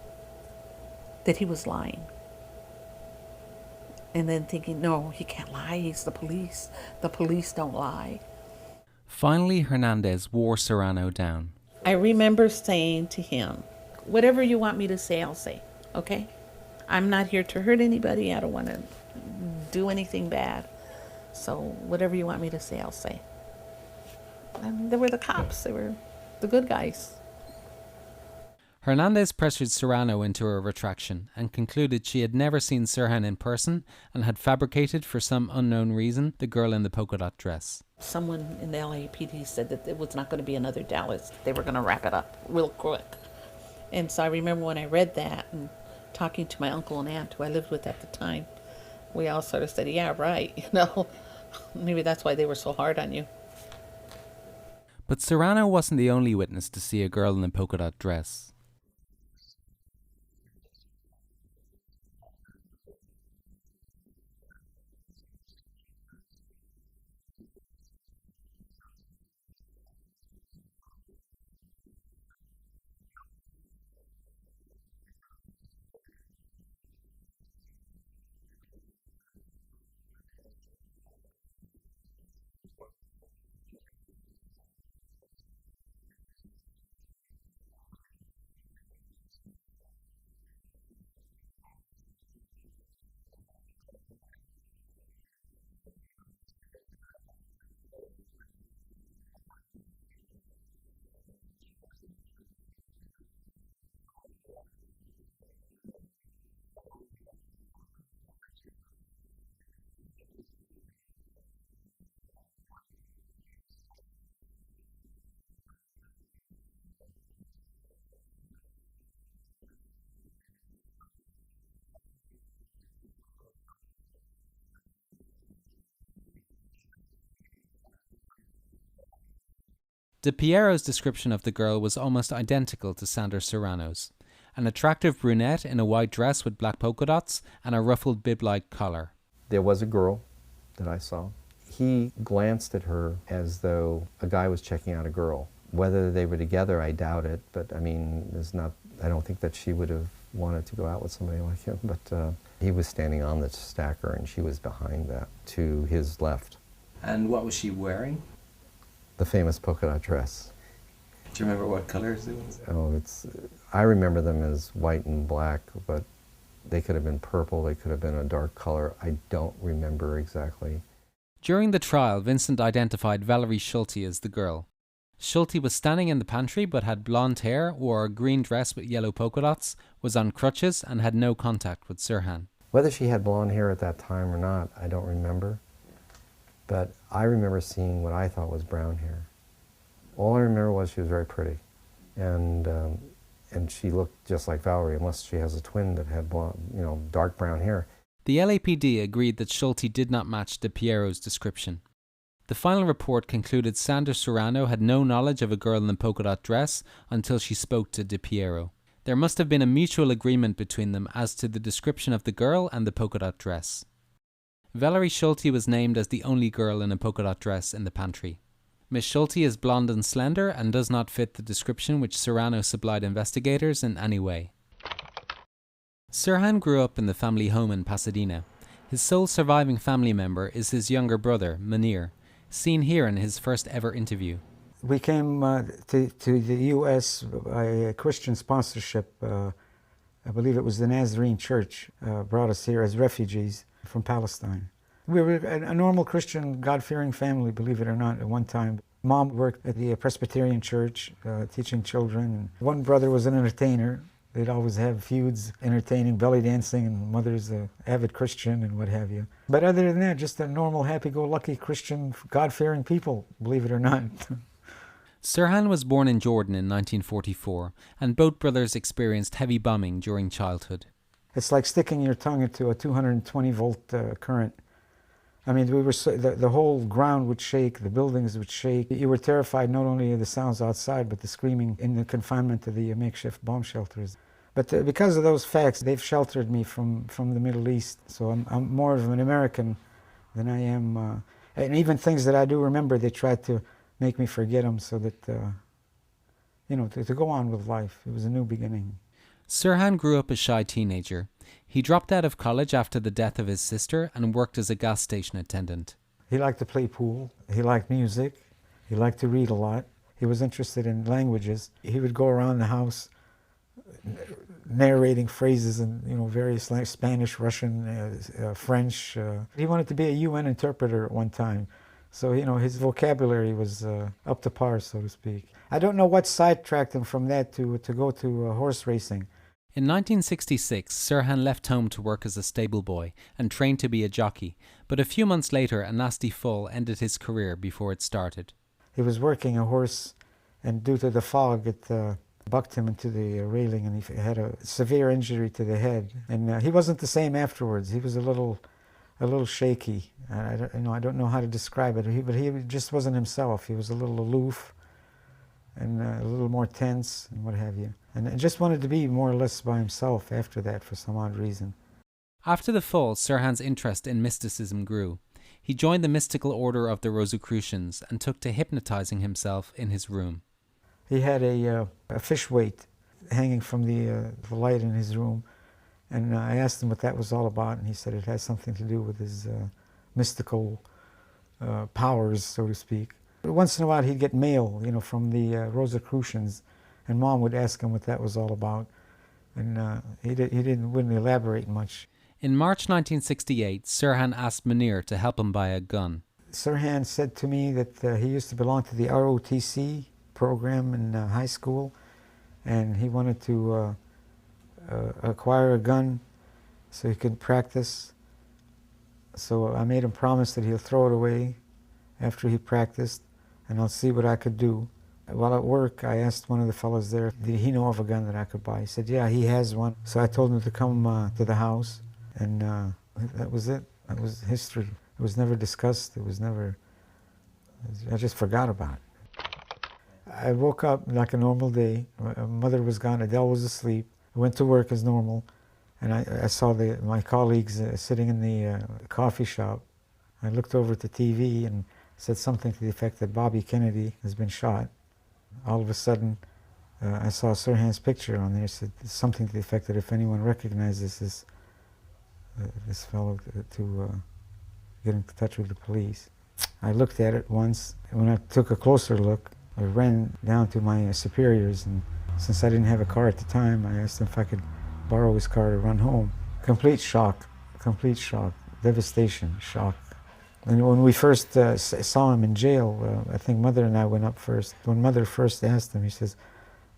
that he was lying. And then thinking, no, he can't lie, he's the police. The police don't lie. Finally, Hernandez wore Serrano down. I remember saying to him, whatever you want me to say, I'll say, okay? I'm not here to hurt anybody. I don't want to do anything bad. So whatever you want me to say, I'll say. And they were the cops. They were the good guys. Hernandez pressured Serrano into a retraction and concluded she had never seen Sirhan in person and had fabricated, for some unknown reason, the girl in the polka dot dress. Someone in the LAPD said that it was not going to be another Dallas. They were going to wrap it up real quick. And so I remember when I read that and talking to my uncle and aunt who I lived with at the time, we all sort of said, yeah, right, maybe that's why they were so hard on you. But Serrano wasn't the only witness to see a girl in a polka dot dress. De Piero's description of the girl was almost identical to Sandra Serrano's. An attractive brunette in a white dress with black polka dots and a ruffled bib-like collar. There was a girl that I saw. He glanced at her as though a guy was checking out a girl. Whether they were together, I doubt it, but I mean, I don't think that she would have wanted to go out with somebody like him, but he was standing on the stacker and she was behind that, to his left. And what was she wearing? The famous polka dot dress. Do you remember what colors it was? Oh, I remember them as white and black, but they could have been purple, they could have been a dark color. I don't remember exactly. During the trial, Vincent identified Valerie Schulte as the girl. Schulte was standing in the pantry but had blonde hair, wore a green dress with yellow polka dots, was on crutches and had no contact with Sirhan. Whether she had blonde hair at that time or not, I don't remember. But I remember seeing what I thought was brown hair. All I remember was she was very pretty. And she looked just like Valerie, unless she has a twin that had blonde, dark brown hair. The LAPD agreed that Schulte did not match De Piero's description. The final report concluded Sandra Serrano had no knowledge of a girl in a polka dot dress until she spoke to De Piero. There must have been a mutual agreement between them as to the description of the girl and the polka dot dress. Valerie Schulte was named as the only girl in a polka dot dress in the pantry. Miss Schulte is blonde and slender and does not fit the description which Serrano supplied investigators in any way. Sirhan grew up in the family home in Pasadena. His sole surviving family member is his younger brother, Munir, seen here in his first ever interview. We came to the U.S. by a Christian sponsorship. I believe it was the Nazarene Church brought us here as refugees from Palestine. We were a normal Christian, God-fearing family, believe it or not, at one time. Mom worked at the Presbyterian Church, teaching children. One brother was an entertainer. They'd always have feuds, entertaining, belly dancing, and mother's an avid Christian and what have you. But other than that, just a normal, happy-go-lucky Christian, God-fearing people, believe it or not. Sirhan was born in Jordan in 1944, and both brothers experienced heavy bombing during childhood. It's like sticking your tongue into a 220-volt current. I mean, we were the whole ground would shake, the buildings would shake. You were terrified not only of the sounds outside, but the screaming in the confinement of the makeshift bomb shelters. But because of those facts, they've sheltered me from the Middle East. So I'm more of an American than I am. And even things that I do remember, they tried to make me forget them so that, to go on with life. It was a new beginning. Sirhan grew up a shy teenager. He dropped out of college after the death of his sister and worked as a gas station attendant. He liked to play pool. He liked music. He liked to read a lot. He was interested in languages. He would go around the house narrating phrases in various languages, Spanish, Russian, French. He wanted to be a UN interpreter at one time. So, his vocabulary was up to par, so to speak. I don't know what sidetracked him from that to go to horse racing. In 1966, Sirhan left home to work as a stable boy and trained to be a jockey, but a few months later a nasty fall ended his career before it started. He was working a horse, and due to the fog, it bucked him into the railing, and he had a severe injury to the head. And he wasn't the same afterwards. He was a little shaky. I don't know how to describe it, but he just wasn't himself. He was a little aloof and a little more tense and what have you. And just wanted to be more or less by himself after that for some odd reason. After the fall, Sirhan's interest in mysticism grew. He joined the mystical order of the Rosicrucians and took to hypnotizing himself in his room. He had a fish weight hanging from the light in his room, and I asked him what that was all about, and he said it has something to do with his mystical powers, so to speak. But once in a while he'd get mail, from the Rosicrucians, and Mom would ask him what that was all about, and wouldn't elaborate much. In March 1968, Sirhan asked Munir to help him buy a gun. Sirhan said to me that he used to belong to the ROTC program in high school, and he wanted to acquire a gun so he could practice. So I made him promise that he'll throw it away after he practiced, and I'll see what I could do. While at work, I asked one of the fellows there, did he know of a gun that I could buy? He said, yeah, he has one. So I told him to come to the house, and that was it. That was history. It was never discussed. I just forgot about it. I woke up like a normal day. My mother was gone, Adele was asleep. I went to work as normal, and I saw my colleagues sitting in the coffee shop. I looked over at the TV and said something to the effect that Bobby Kennedy has been shot. All of a sudden, I saw Sirhan's picture on there. It said something to the effect that if anyone recognizes this fellow, to get in touch with the police. I looked at it once, and when I took a closer look, I ran down to my superiors, and since I didn't have a car at the time, I asked him if I could borrow his car to run home. Complete shock, devastation, shock. And when we first saw him in jail, I think Mother and I went up first. When Mother first asked him, he says,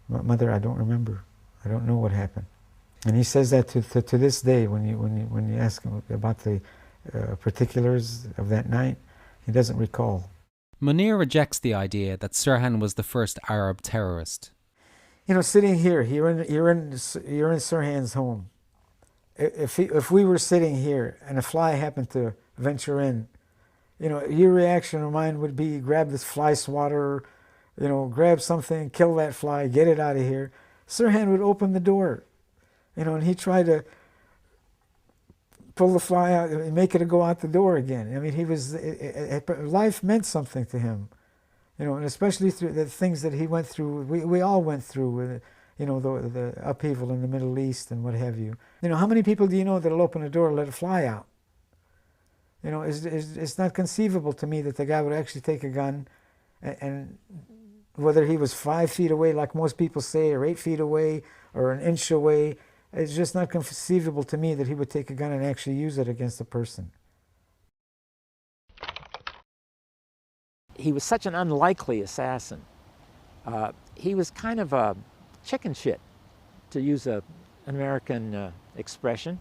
"Mother, I don't remember. I don't know what happened." And he says that to this day when you ask him about the particulars of that night, he doesn't recall. Munir rejects the idea that Sirhan was the first Arab terrorist. Sitting here, you're in Sirhan's home. If we were sitting here and a fly happened to venture in, your reaction or mine would be grab this fly swatter, grab something, kill that fly, get it out of here. Sirhan would open the door, and he'd try to pull the fly out and make it go out the door again. I mean, life meant something to him, and especially through the things that he went through. We all went through, the upheaval in the Middle East and what have you. How many people do you know that'll open a door and let a fly out? It's not conceivable to me that the guy would actually take a gun, and whether he was 5 feet away, like most people say, or 8 feet away, or an inch away, it's just not conceivable to me that he would take a gun and actually use it against a person. He was such an unlikely assassin. He was kind of a chicken shit, to use an American expression.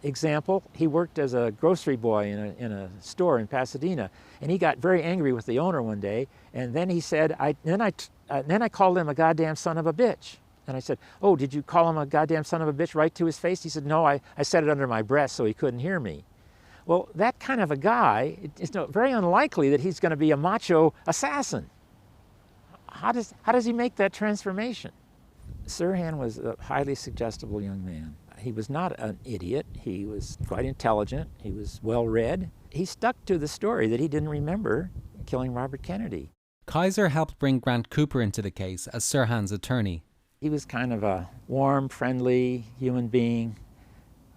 Example, he worked as a grocery boy in a store in Pasadena, and he got very angry with the owner one day, and then he said, then I called him a goddamn son of a bitch. And I said, "Oh, did you call him a goddamn son of a bitch right to his face?" He said, "No, I said it under my breath so he couldn't hear me." Well, that kind of a guy, it's very unlikely that he's going to be a macho assassin. How does he make that transformation? Sirhan was a highly suggestible young man. He was not an idiot. He was quite intelligent. He was well-read. He stuck to the story that he didn't remember killing Robert Kennedy. Kaiser helped bring Grant Cooper into the case as Sirhan's attorney. He was kind of a warm, friendly human being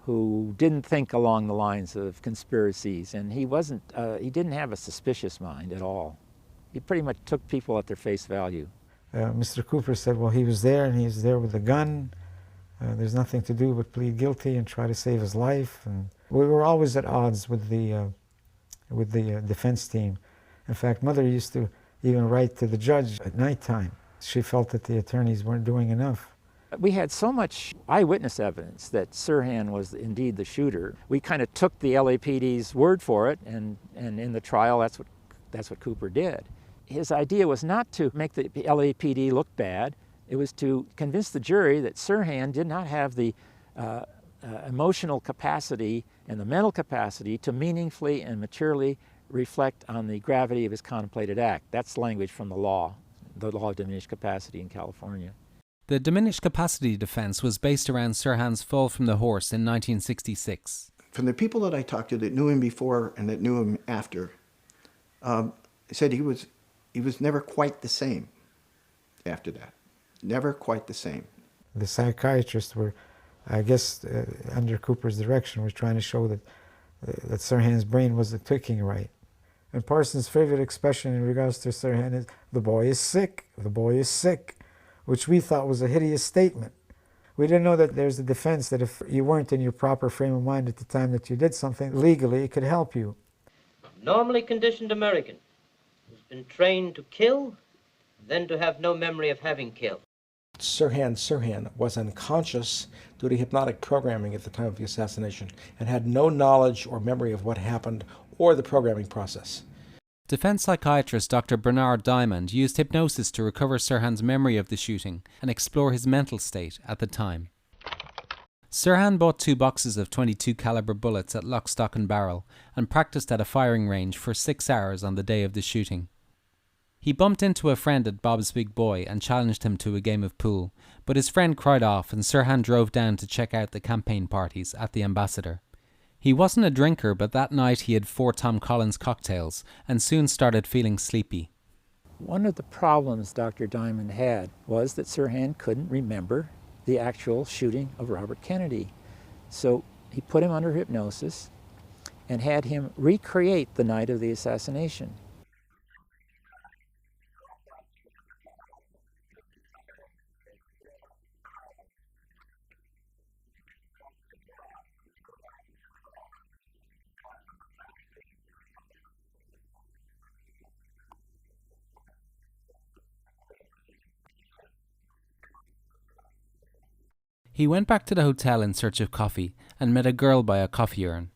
who didn't think along the lines of conspiracies, and he didn't have a suspicious mind at all. He pretty much took people at their face value. Mr. Cooper said, well, he was there, and he was there with a gun. There's nothing to do but plead guilty and try to save his life. And we were always at odds with the with the defense team. In fact, Mother used to even write to the judge at nighttime. She felt that the attorneys weren't doing enough. We had so much eyewitness evidence that Sirhan was indeed the shooter. We kind of took the LAPD's word for it, and in the trial, that's what Cooper did. His idea was not to make the LAPD look bad. It was to convince the jury that Sirhan did not have the emotional capacity and the mental capacity to meaningfully and maturely reflect on the gravity of his contemplated act. That's language from the law of diminished capacity in California. The diminished capacity defense was based around Sirhan's fall from the horse in 1966. From the people that I talked to that knew him before and that knew him after, said he was never quite the same after that. Never quite the same. The psychiatrists were, I guess, under Cooper's direction, was trying to show that Sirhan's brain wasn't clicking right. And Parsons' favorite expression in regards to Sirhan is, "The boy is sick, the boy is sick," which we thought was a hideous statement. We didn't know that there's a defense that if you weren't in your proper frame of mind at the time that you did something, legally it could help you. Normally conditioned American who's been trained to kill, then to have no memory of having killed. Sirhan Sirhan was unconscious due to hypnotic programming at the time of the assassination and had no knowledge or memory of what happened or the programming process. Defense psychiatrist Dr. Bernard Diamond used hypnosis to recover Sirhan's memory of the shooting and explore his mental state at the time. Sirhan bought 2 boxes of .22 caliber bullets at Lock, Stock and Barrel and practiced at a firing range for 6 hours on the day of the shooting. He bumped into a friend at Bob's Big Boy and challenged him to a game of pool, but his friend cried off and Sirhan drove down to check out the campaign parties at the Ambassador. He wasn't a drinker, but that night he had 4 Tom Collins cocktails and soon started feeling sleepy. One of the problems Dr. Diamond had was that Sirhan couldn't remember the actual shooting of Robert Kennedy. So he put him under hypnosis and had him recreate the night of the assassination. He went back to the hotel in search of coffee and met a girl by a coffee urn.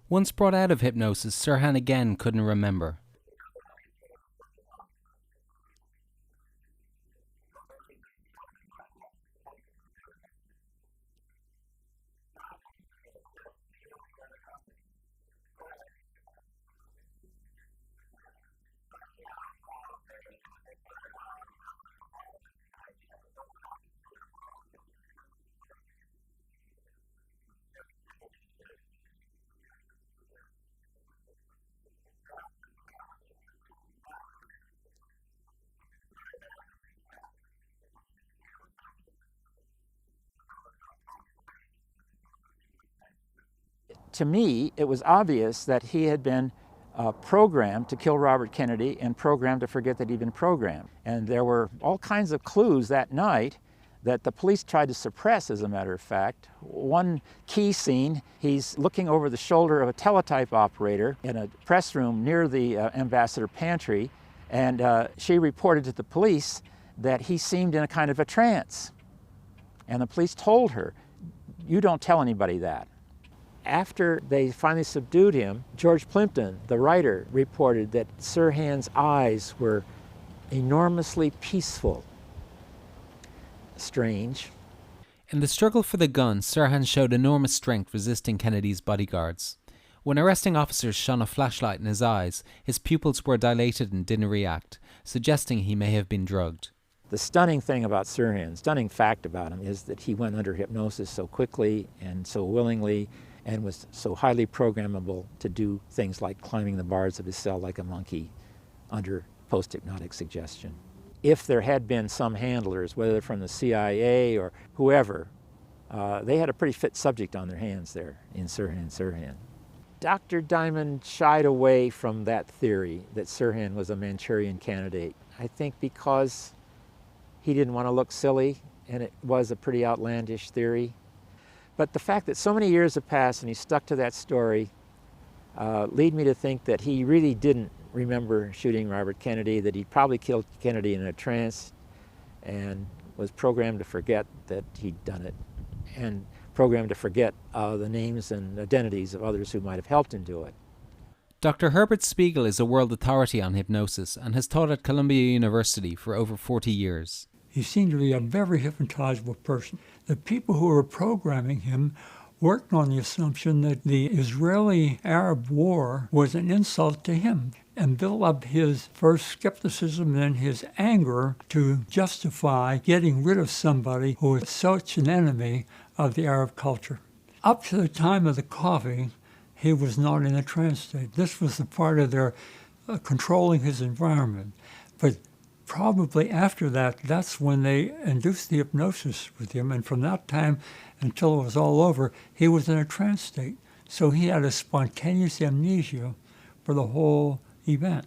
Once brought out of hypnosis, Sirhan again couldn't remember. To me, it was obvious that he had been programmed to kill Robert Kennedy and programmed to forget that he'd been programmed. And there were all kinds of clues that night that the police tried to suppress, as a matter of fact. One key scene, he's looking over the shoulder of a teletype operator in a press room near the ambassador pantry, and she reported to the police that he seemed in a kind of a trance. And the police told her, "You don't tell anybody that." After they finally subdued him, George Plimpton, the writer, reported that Sirhan's eyes were enormously peaceful. Strange. In the struggle for the gun, Sirhan showed enormous strength resisting Kennedy's bodyguards. When arresting officers shone a flashlight in his eyes, his pupils were dilated and didn't react, suggesting he may have been drugged. The stunning thing about Sirhan, stunning fact about him, is that he went under hypnosis so quickly and so willingly, and was so highly programmable to do things like climbing the bars of his cell like a monkey under post-hypnotic suggestion. If there had been some handlers, whether from the CIA or whoever, they had a pretty fit subject on their hands there in Sirhan Sirhan. Dr. Diamond shied away from that theory that Sirhan was a Manchurian Candidate, I think because he didn't want to look silly, and it was a pretty outlandish theory. But the fact that so many years have passed and he stuck to that story lead me to think that he really didn't remember shooting Robert Kennedy, that he probably killed Kennedy in a trance and was programmed to forget that he'd done it, and programmed to forget the names and identities of others who might have helped him do it. Dr. Herbert Spiegel is a world authority on hypnosis and has taught at Columbia University for over 40 years. He seemed to be a very hypnotizable person. The people who were programming him worked on the assumption that the Israeli-Arab war was an insult to him, and built up his first skepticism and then his anger to justify getting rid of somebody who was such an enemy of the Arab culture. Up to the time of the coffee, he was not in a trance state. This was the part of their controlling his environment. But probably after that, that's when they induced the hypnosis with him, and from that time until it was all over, he was in a trance state. So he had a spontaneous amnesia for the whole event.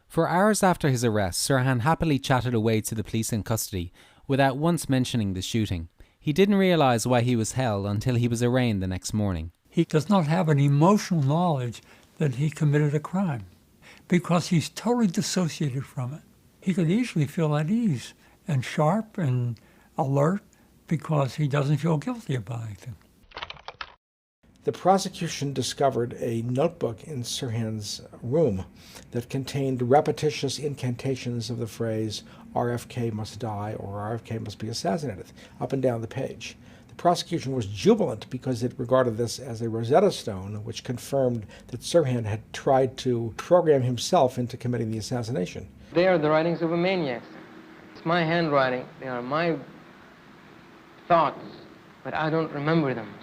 For hours after his arrest, Sirhan happily chatted away to the police in custody without once mentioning the shooting. He didn't realize why he was held until he was arraigned the next morning. He does not have an emotional knowledge that he committed a crime because he's totally dissociated from it. He could easily feel at ease and sharp and alert because he doesn't feel guilty about anything. The prosecution discovered a notebook in Sirhan's room that contained repetitious incantations of the phrase, RFK must die or RFK must be assassinated, up and down the page. The prosecution was jubilant because it regarded this as a Rosetta Stone, which confirmed that Sirhan had tried to program himself into committing the assassination. They are the writings of a maniac. It's my handwriting. They are my thoughts, but I don't remember them.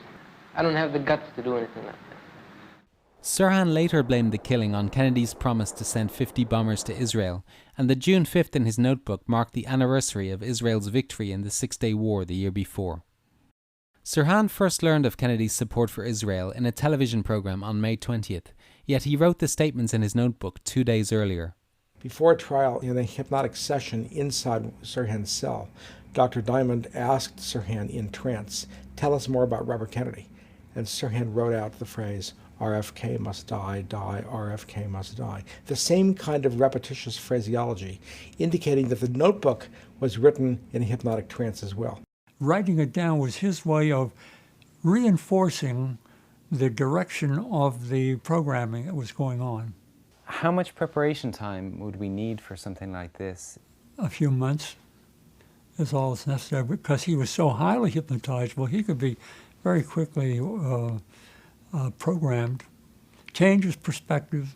I don't have the guts to do anything like that. Sirhan later blamed the killing on Kennedy's promise to send 50 bombers to Israel, and the June 5th in his notebook marked the anniversary of Israel's victory in the Six-Day War the year before. Sirhan first learned of Kennedy's support for Israel in a television program on May 20th, yet he wrote the statements in his notebook 2 days earlier. Before trial, in a hypnotic session inside Sirhan's cell, Dr. Diamond asked Sirhan in trance, "Tell us more about Robert Kennedy." And Sirhan wrote out the phrase, "RFK must die, die, RFK must die." The same kind of repetitious phraseology, indicating that the notebook was written in a hypnotic trance as well. Writing it down was his way of reinforcing the direction of the programming that was going on. How much preparation time would we need for something like this? A few months is all that's necessary, because he was so highly hypnotizable, he could be very quickly programmed, change his perspective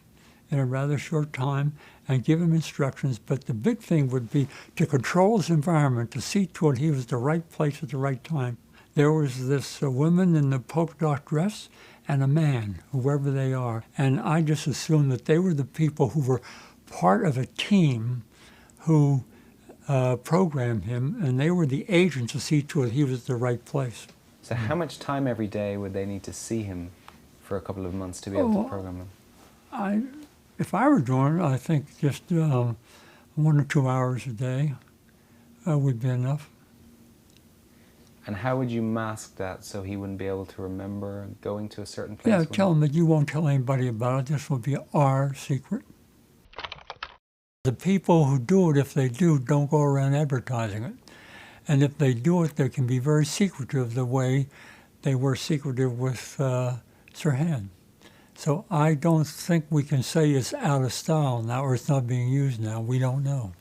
in a rather short time, and give him instructions. But the big thing would be to control his environment, to see to it he was the right place at the right time. There was this woman in the polka dot dress and a man, whoever they are. And I just assumed that they were the people who were part of a team who programmed him, and they were the agents to see to it he was at the right place. So how much time every day would they need to see him for a couple of months to be able to program him? If I were doing it, I think just 1 or 2 hours a day would be enough. And how would you mask that so he wouldn't be able to remember going to a certain place? Yeah, tell him that you won't tell anybody about it. This will be our secret. The people who do it, if they do, don't go around advertising it. And if they do it, they can be very secretive the way they were secretive with Sirhan. So I don't think we can say it's out of style now or it's not being used now. We don't know.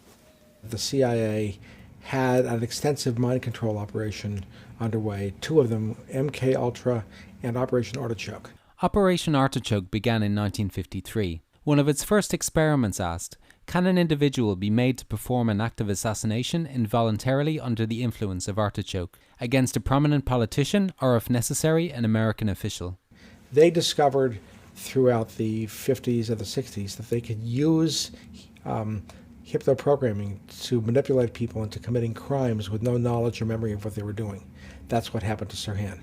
The CIA had an extensive mind control operation underway, 2 of them, MK Ultra and Operation Artichoke. Operation Artichoke began in 1953. One of its first experiments asked, can an individual be made to perform an act of assassination involuntarily under the influence of artichoke, against a prominent politician or, if necessary, an American official? They discovered throughout the 50s and the 60s that they could use hypnoprogramming to manipulate people into committing crimes with no knowledge or memory of what they were doing. That's what happened to Sirhan.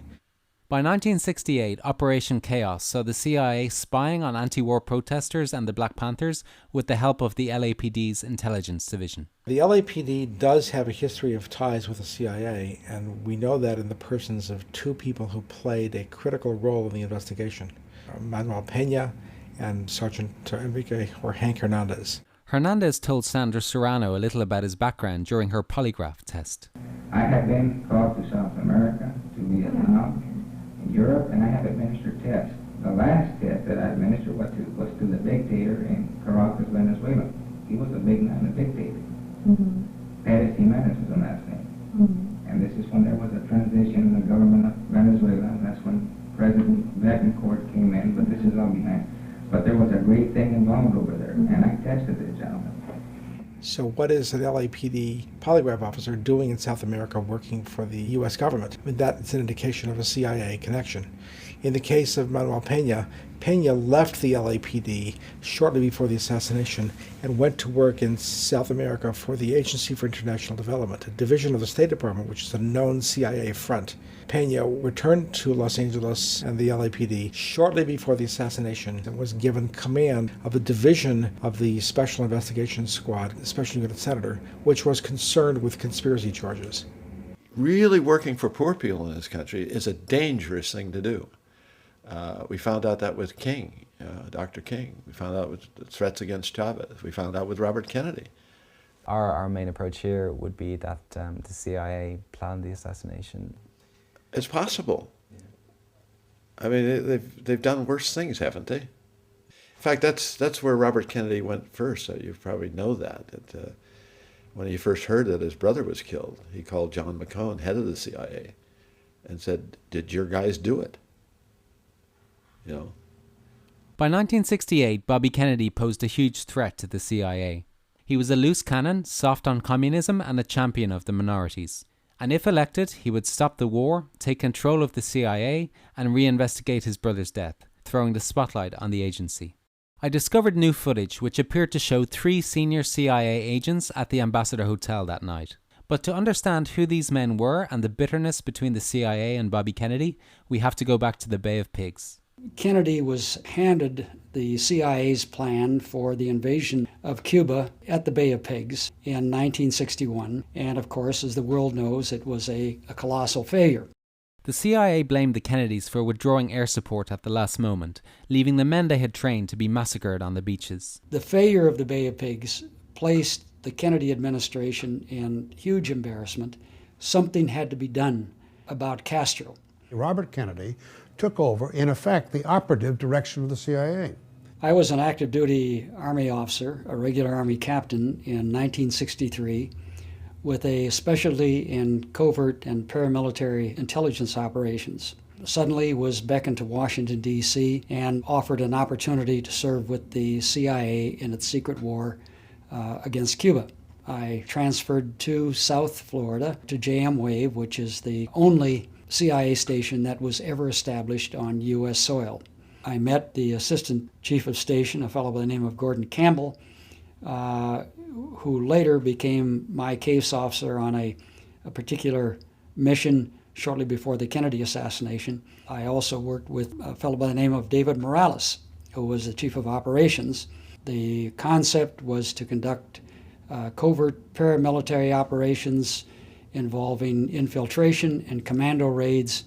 By 1968, Operation Chaos saw the CIA spying on anti-war protesters and the Black Panthers with the help of the LAPD's intelligence division. The LAPD does have a history of ties with the CIA, and we know that in the persons of 2 people who played a critical role in the investigation, Manuel Peña and Sergeant Enrique or Hank Hernandez. Hernandez told Sandra Serrano a little about his background during her polygraph test. I have been called to South America, to Vietnam, in Europe, and I have administered tests. The last test that I administered was to the dictator in Caracas, Venezuela. He was a big man, a dictator. Pérez Jiménez was the last name. And this is when there was a transition in the government of Venezuela, and that's when President Betancourt came in, but this is all behind. But there was a great thing involved over there, and I tested this gentleman. So what is an LAPD polygraph officer doing in South America working for the U.S. government? I mean, that's an indication of a CIA connection. In the case of Manuel Peña, Peña left the LAPD shortly before the assassination and went to work in South America for the Agency for International Development, a division of the State Department, which is a known CIA front. Peña returned to Los Angeles and the LAPD shortly before the assassination and was given command of the division of the Special Investigations Squad, Special Unit Senator, which was concerned with conspiracy charges. Really working for poor people in this country is a dangerous thing to do. We found out that with King, Dr. King. We found out with threats against Chavez. We found out with Robert Kennedy. Our main approach here would be that the CIA planned the assassination. It's possible. I mean, they've done worse things, haven't they? In fact, that's where Robert Kennedy went first. You probably know that. When he first heard that his brother was killed, he called John McCone, head of the CIA, and said, "Did your guys do it?" You know. By 1968, Bobby Kennedy posed a huge threat to the CIA. He was a loose cannon, soft on communism, and a champion of the minorities. And if elected, he would stop the war, take control of the CIA, and reinvestigate his brother's death, throwing the spotlight on the agency. I discovered new footage which appeared to show 3 senior CIA agents at the Ambassador Hotel that night. But to understand who these men were and the bitterness between the CIA and Bobby Kennedy, we have to go back to the Bay of Pigs. Kennedy was handed the CIA's plan for the invasion of Cuba at the Bay of Pigs in 1961, and of course, as the world knows, it was a colossal failure. The CIA blamed the Kennedys for withdrawing air support at the last moment, leaving the men they had trained to be massacred on the beaches. The failure of the Bay of Pigs placed the Kennedy administration in huge embarrassment. Something had to be done about Castro. Robert Kennedy took over, in effect, the operative direction of the CIA. I was an active duty Army officer, a regular Army captain in 1963, with a specialty in covert and paramilitary intelligence operations. Suddenly was beckoned to Washington, D.C. and offered an opportunity to serve with the CIA in its secret war against Cuba. I transferred to South Florida to JM Wave, which is the only CIA station that was ever established on U.S. soil. I met the assistant chief of station, a fellow by the name of Gordon Campbell, who later became my case officer on a particular mission shortly before the Kennedy assassination. I also worked with a fellow by the name of David Morales, who was the chief of operations. The concept was to conduct covert paramilitary operations involving infiltration and commando raids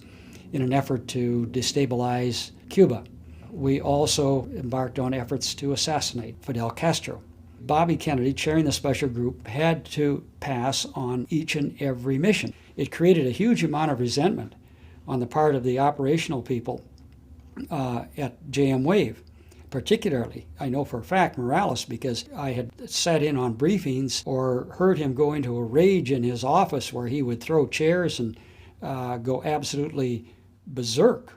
in an effort to destabilize Cuba. We also embarked on efforts to assassinate Fidel Castro. Bobby Kennedy, chairing the special group, had to pass on each and every mission. It created a huge amount of resentment on the part of the operational people at JM Wave. Particularly, I know for a fact, Morales, because I had sat in on briefings or heard him go into a rage in his office where he would throw chairs and go absolutely berserk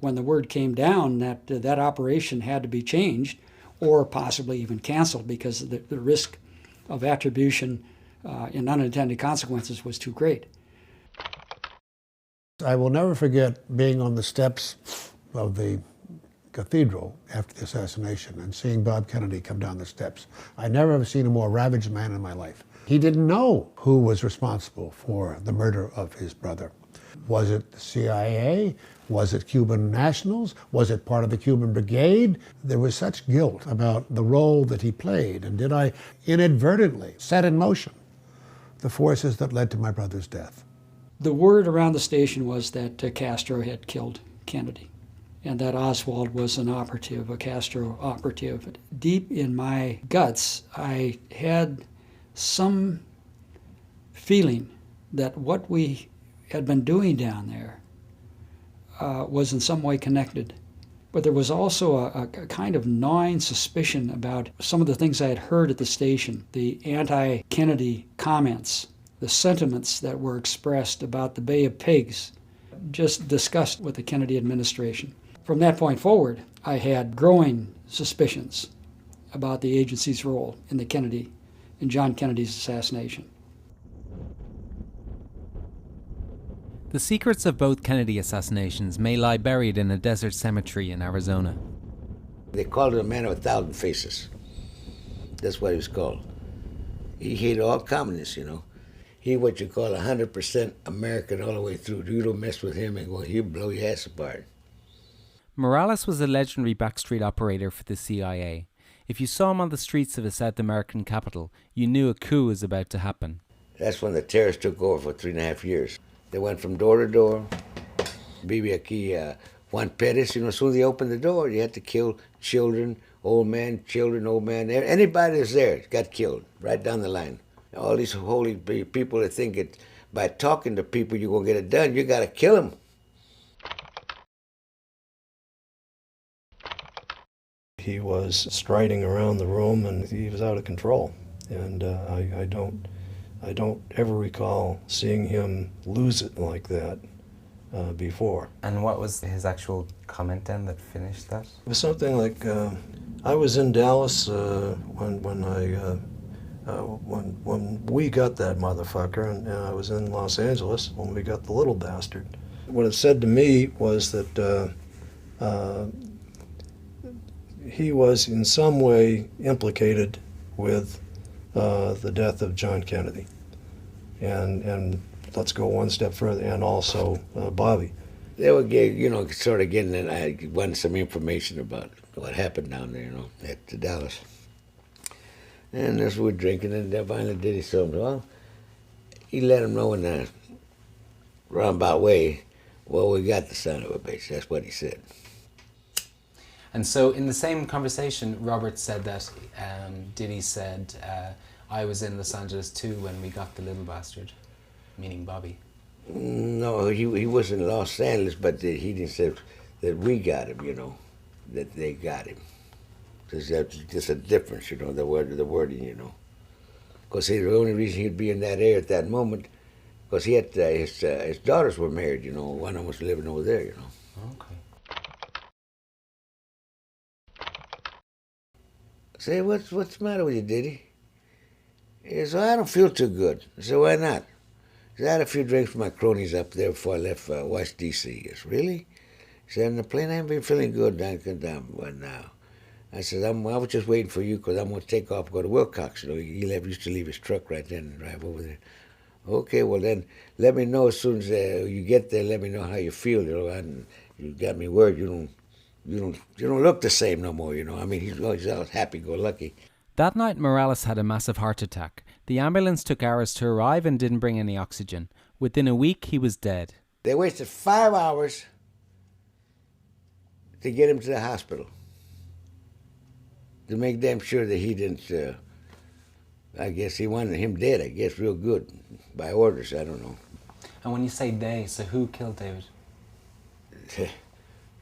when the word came down that that operation had to be changed or possibly even canceled because the risk of attribution and unintended consequences was too great. I will never forget being on the steps of the cathedral after the assassination and seeing Bob Kennedy come down the steps. I never have seen a more ravaged man in my life. He didn't know who was responsible for the murder of his brother. Was it the CIA? Was it Cuban nationals? Was it part of the Cuban brigade? There was such guilt about the role that he played, and did I inadvertently set in motion the forces that led to my brother's death? The word around the station was that Castro had killed Kennedy, and that Oswald was an operative, a Castro operative. Deep in my guts, I had some feeling that what we had been doing down there was in some way connected. But there was also a kind of gnawing suspicion about some of the things I had heard at the station, the anti-Kennedy comments, the sentiments that were expressed about the Bay of Pigs, just discussed with the Kennedy administration. From that point forward, I had growing suspicions about the agency's role in John Kennedy's assassination. The secrets of both Kennedy assassinations may lie buried in a desert cemetery in Arizona. They called him a man of 1,000 faces. That's what he was called. He hated all communists, you know. He what you call 100% American all the way through. You don't mess with him and he'll blow your ass apart. Morales was a legendary backstreet operator for the CIA. If you saw him on the streets of a South American capital, you knew a coup was about to happen. That's when the terrorists took over for 3.5 years. They went from door to door. Vive aquí Juan Perez, you know, as soon as they opened the door, you had to kill children, old man, anybody that's there got killed, right down the line. All these holy people that think it, by talking to people you're going to get it done, you got to kill them. He was striding around the room and he was out of control. And I don't ever recall seeing him lose it like that before. And what was his actual comment then that finished that? It was something like, I was in Dallas when we got that motherfucker, and I was in Los Angeles when we got the little bastard. What it said to me was that he was in some way implicated with the death of John Kennedy. And let's go one step further, and also Bobby. They were sort of getting it. I wanted some information about what happened down there, at Dallas. And as we were drinking, and they finally did his something. Well, he let him know in a roundabout way, well, we got the son of a bitch. That's what he said. And so in the same conversation, Robert said that Diddy said, I was in Los Angeles too when we got the little bastard, meaning Bobby. No, he was in Los Angeles, but he didn't say that we got him, that they got him. There's just a difference, the wording, Because the only reason he'd be in that area at that moment, because he had his daughters were married, one of them was living over there, Okay. I say, what's the matter with you, Diddy? He said, I don't feel too good. I said, why not? He said, I had a few drinks with my cronies up there before I left West D.C. He said, really? He said, on the plane I haven't been feeling good now. I said, I was just waiting for you because I'm going to take off and go to Wilcox. He used to leave his truck right then and drive over there. Okay, well then, let me know as soon as you get there. Let me know how you feel. And you got me worried. You don't look the same no more. I mean, he's always happy-go-lucky. That night, Morales had a massive heart attack. The ambulance took hours to arrive and didn't bring any oxygen. Within a week, he was dead. They wasted 5 hours to get him to the hospital, to make damn sure that he didn't, I guess he wanted him dead, I guess, real good, by orders, I don't know. And when you say they, so who killed David?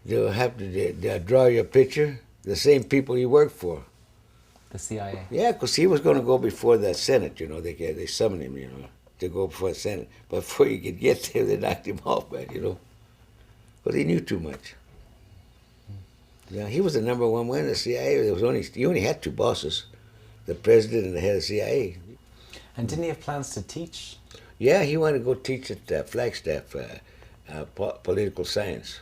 They'll have to draw you a picture, the same people he worked for. The CIA? Yeah, because he was going to go before the Senate, they summoned him, to go before the Senate. But before he could get there, they knocked him off, man, because he knew too much. Yeah, he was the number one man in the CIA. He only had two bosses, the president and the head of the CIA. And didn't he have plans to teach? Yeah, he wanted to go teach at Flagstaff, political science.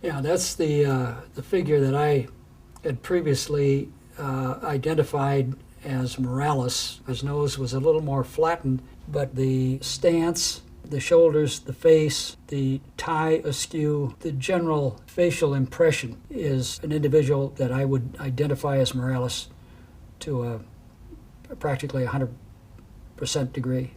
Yeah, that's the figure that I had previously identified as Morales. His nose was a little more flattened, but the stance, the shoulders, the face, the tie askew, the general facial impression is an individual that I would identify as Morales to a practically 100% degree.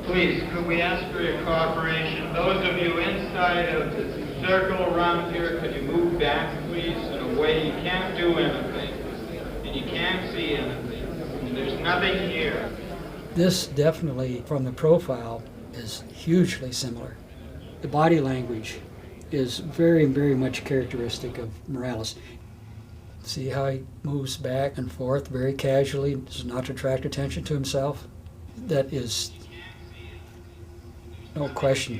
Please, could we ask for your cooperation? Those of you inside of the circle around here, could you move back, please, in a way you can't do anything, and you can't see anything, and there's nothing here. This definitely, from the profile, is hugely similar. The body language is very, very much characteristic of Morales. See how he moves back and forth very casually, does not attract attention to himself? That is no question.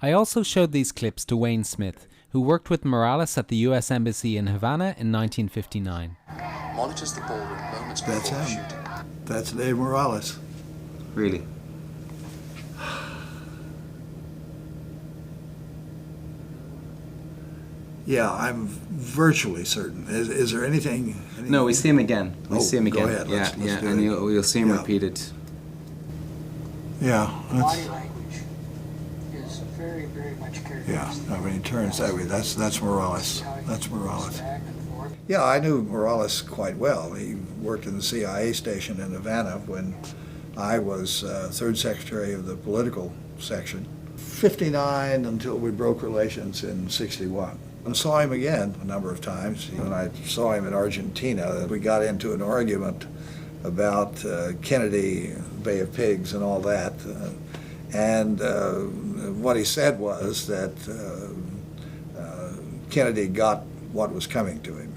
I also showed these clips to Wayne Smith, who worked with Morales at the US Embassy in Havana in 1959. Monitors the ballroom moments before That's him. shooting. That's Dave Morales. Really? Yeah, I'm virtually certain. Is there anything? No, we see him again. We see him again. Go ahead. Yeah, Let's do and it. you'll see him Yeah. repeated. Yeah. Body language is very, very much characteristic. Yeah, I mean, it turns that way. That's Morales. That's Morales. Yeah, I knew Morales quite well. He worked in the CIA station in Havana when I was third secretary of the political section. 59 until we broke relations in 61. And saw him again a number of times. When I saw him in Argentina, we got into an argument about Kennedy, Bay of Pigs and all that. And what he said was that Kennedy got what was coming to him.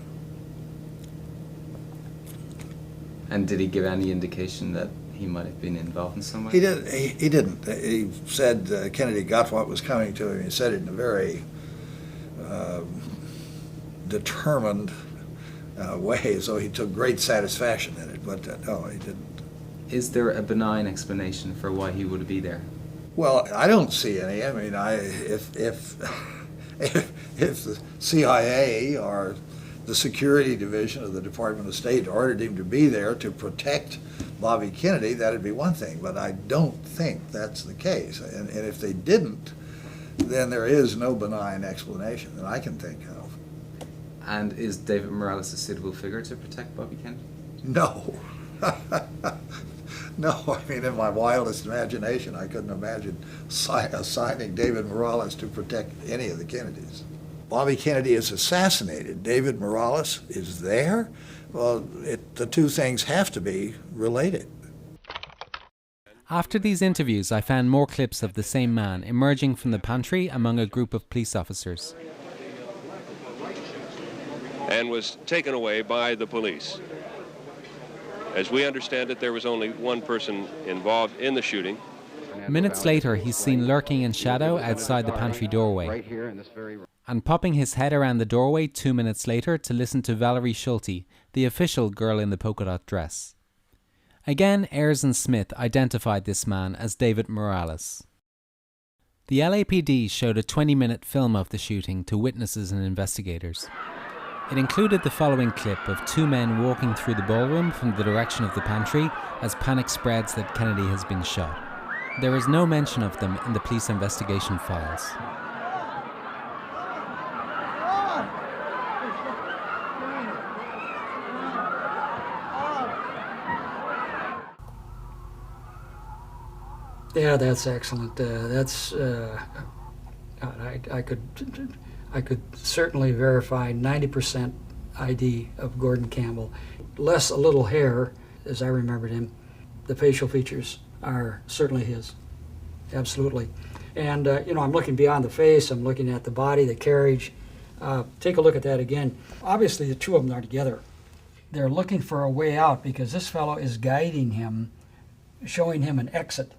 And did he give any indication that he might have been involved in some way? He didn't. He said Kennedy got what was coming to him. He said it in a very determined way, so he took great satisfaction in it, but no, he didn't. Is there a benign explanation for why he would be there? Well, I don't see any. I mean, if the CIA or the security division of the Department of State ordered him to be there to protect Bobby Kennedy, that'd be one thing, but I don't think that's the case. And if they didn't, then there is no benign explanation that I can think of. And is David Morales a suitable figure to protect Bobby Kennedy? No. No, I mean, in my wildest imagination, I couldn't imagine assigning David Morales to protect any of the Kennedys. Bobby Kennedy is assassinated. David Morales is there. Well, the two things have to be related. After these interviews, I found more clips of the same man emerging from the pantry among a group of police officers. And was taken away by the police. As we understand it, there was only one person involved in the shooting. Minutes later, he's seen lurking in shadow outside the pantry doorway. And popping his head around the doorway 2 minutes later to listen to Valerie Schulte, the official girl in the polka dot dress. Again, Ayers and Smith identified this man as David Morales. The LAPD showed a 20-minute film of the shooting to witnesses and investigators. It included the following clip of two men walking through the ballroom from the direction of the pantry as panic spreads that Kennedy has been shot. There is no mention of them in the police investigation files. Yeah, that's excellent. I could certainly verify 90% ID of Gordon Campbell. Less a little hair, as I remembered him. The facial features are certainly his, absolutely. And, I'm looking beyond the face, I'm looking at the body, the carriage. Take a look at that again. Obviously, the two of them are together. They're looking for a way out because this fellow is guiding him, showing him an exit.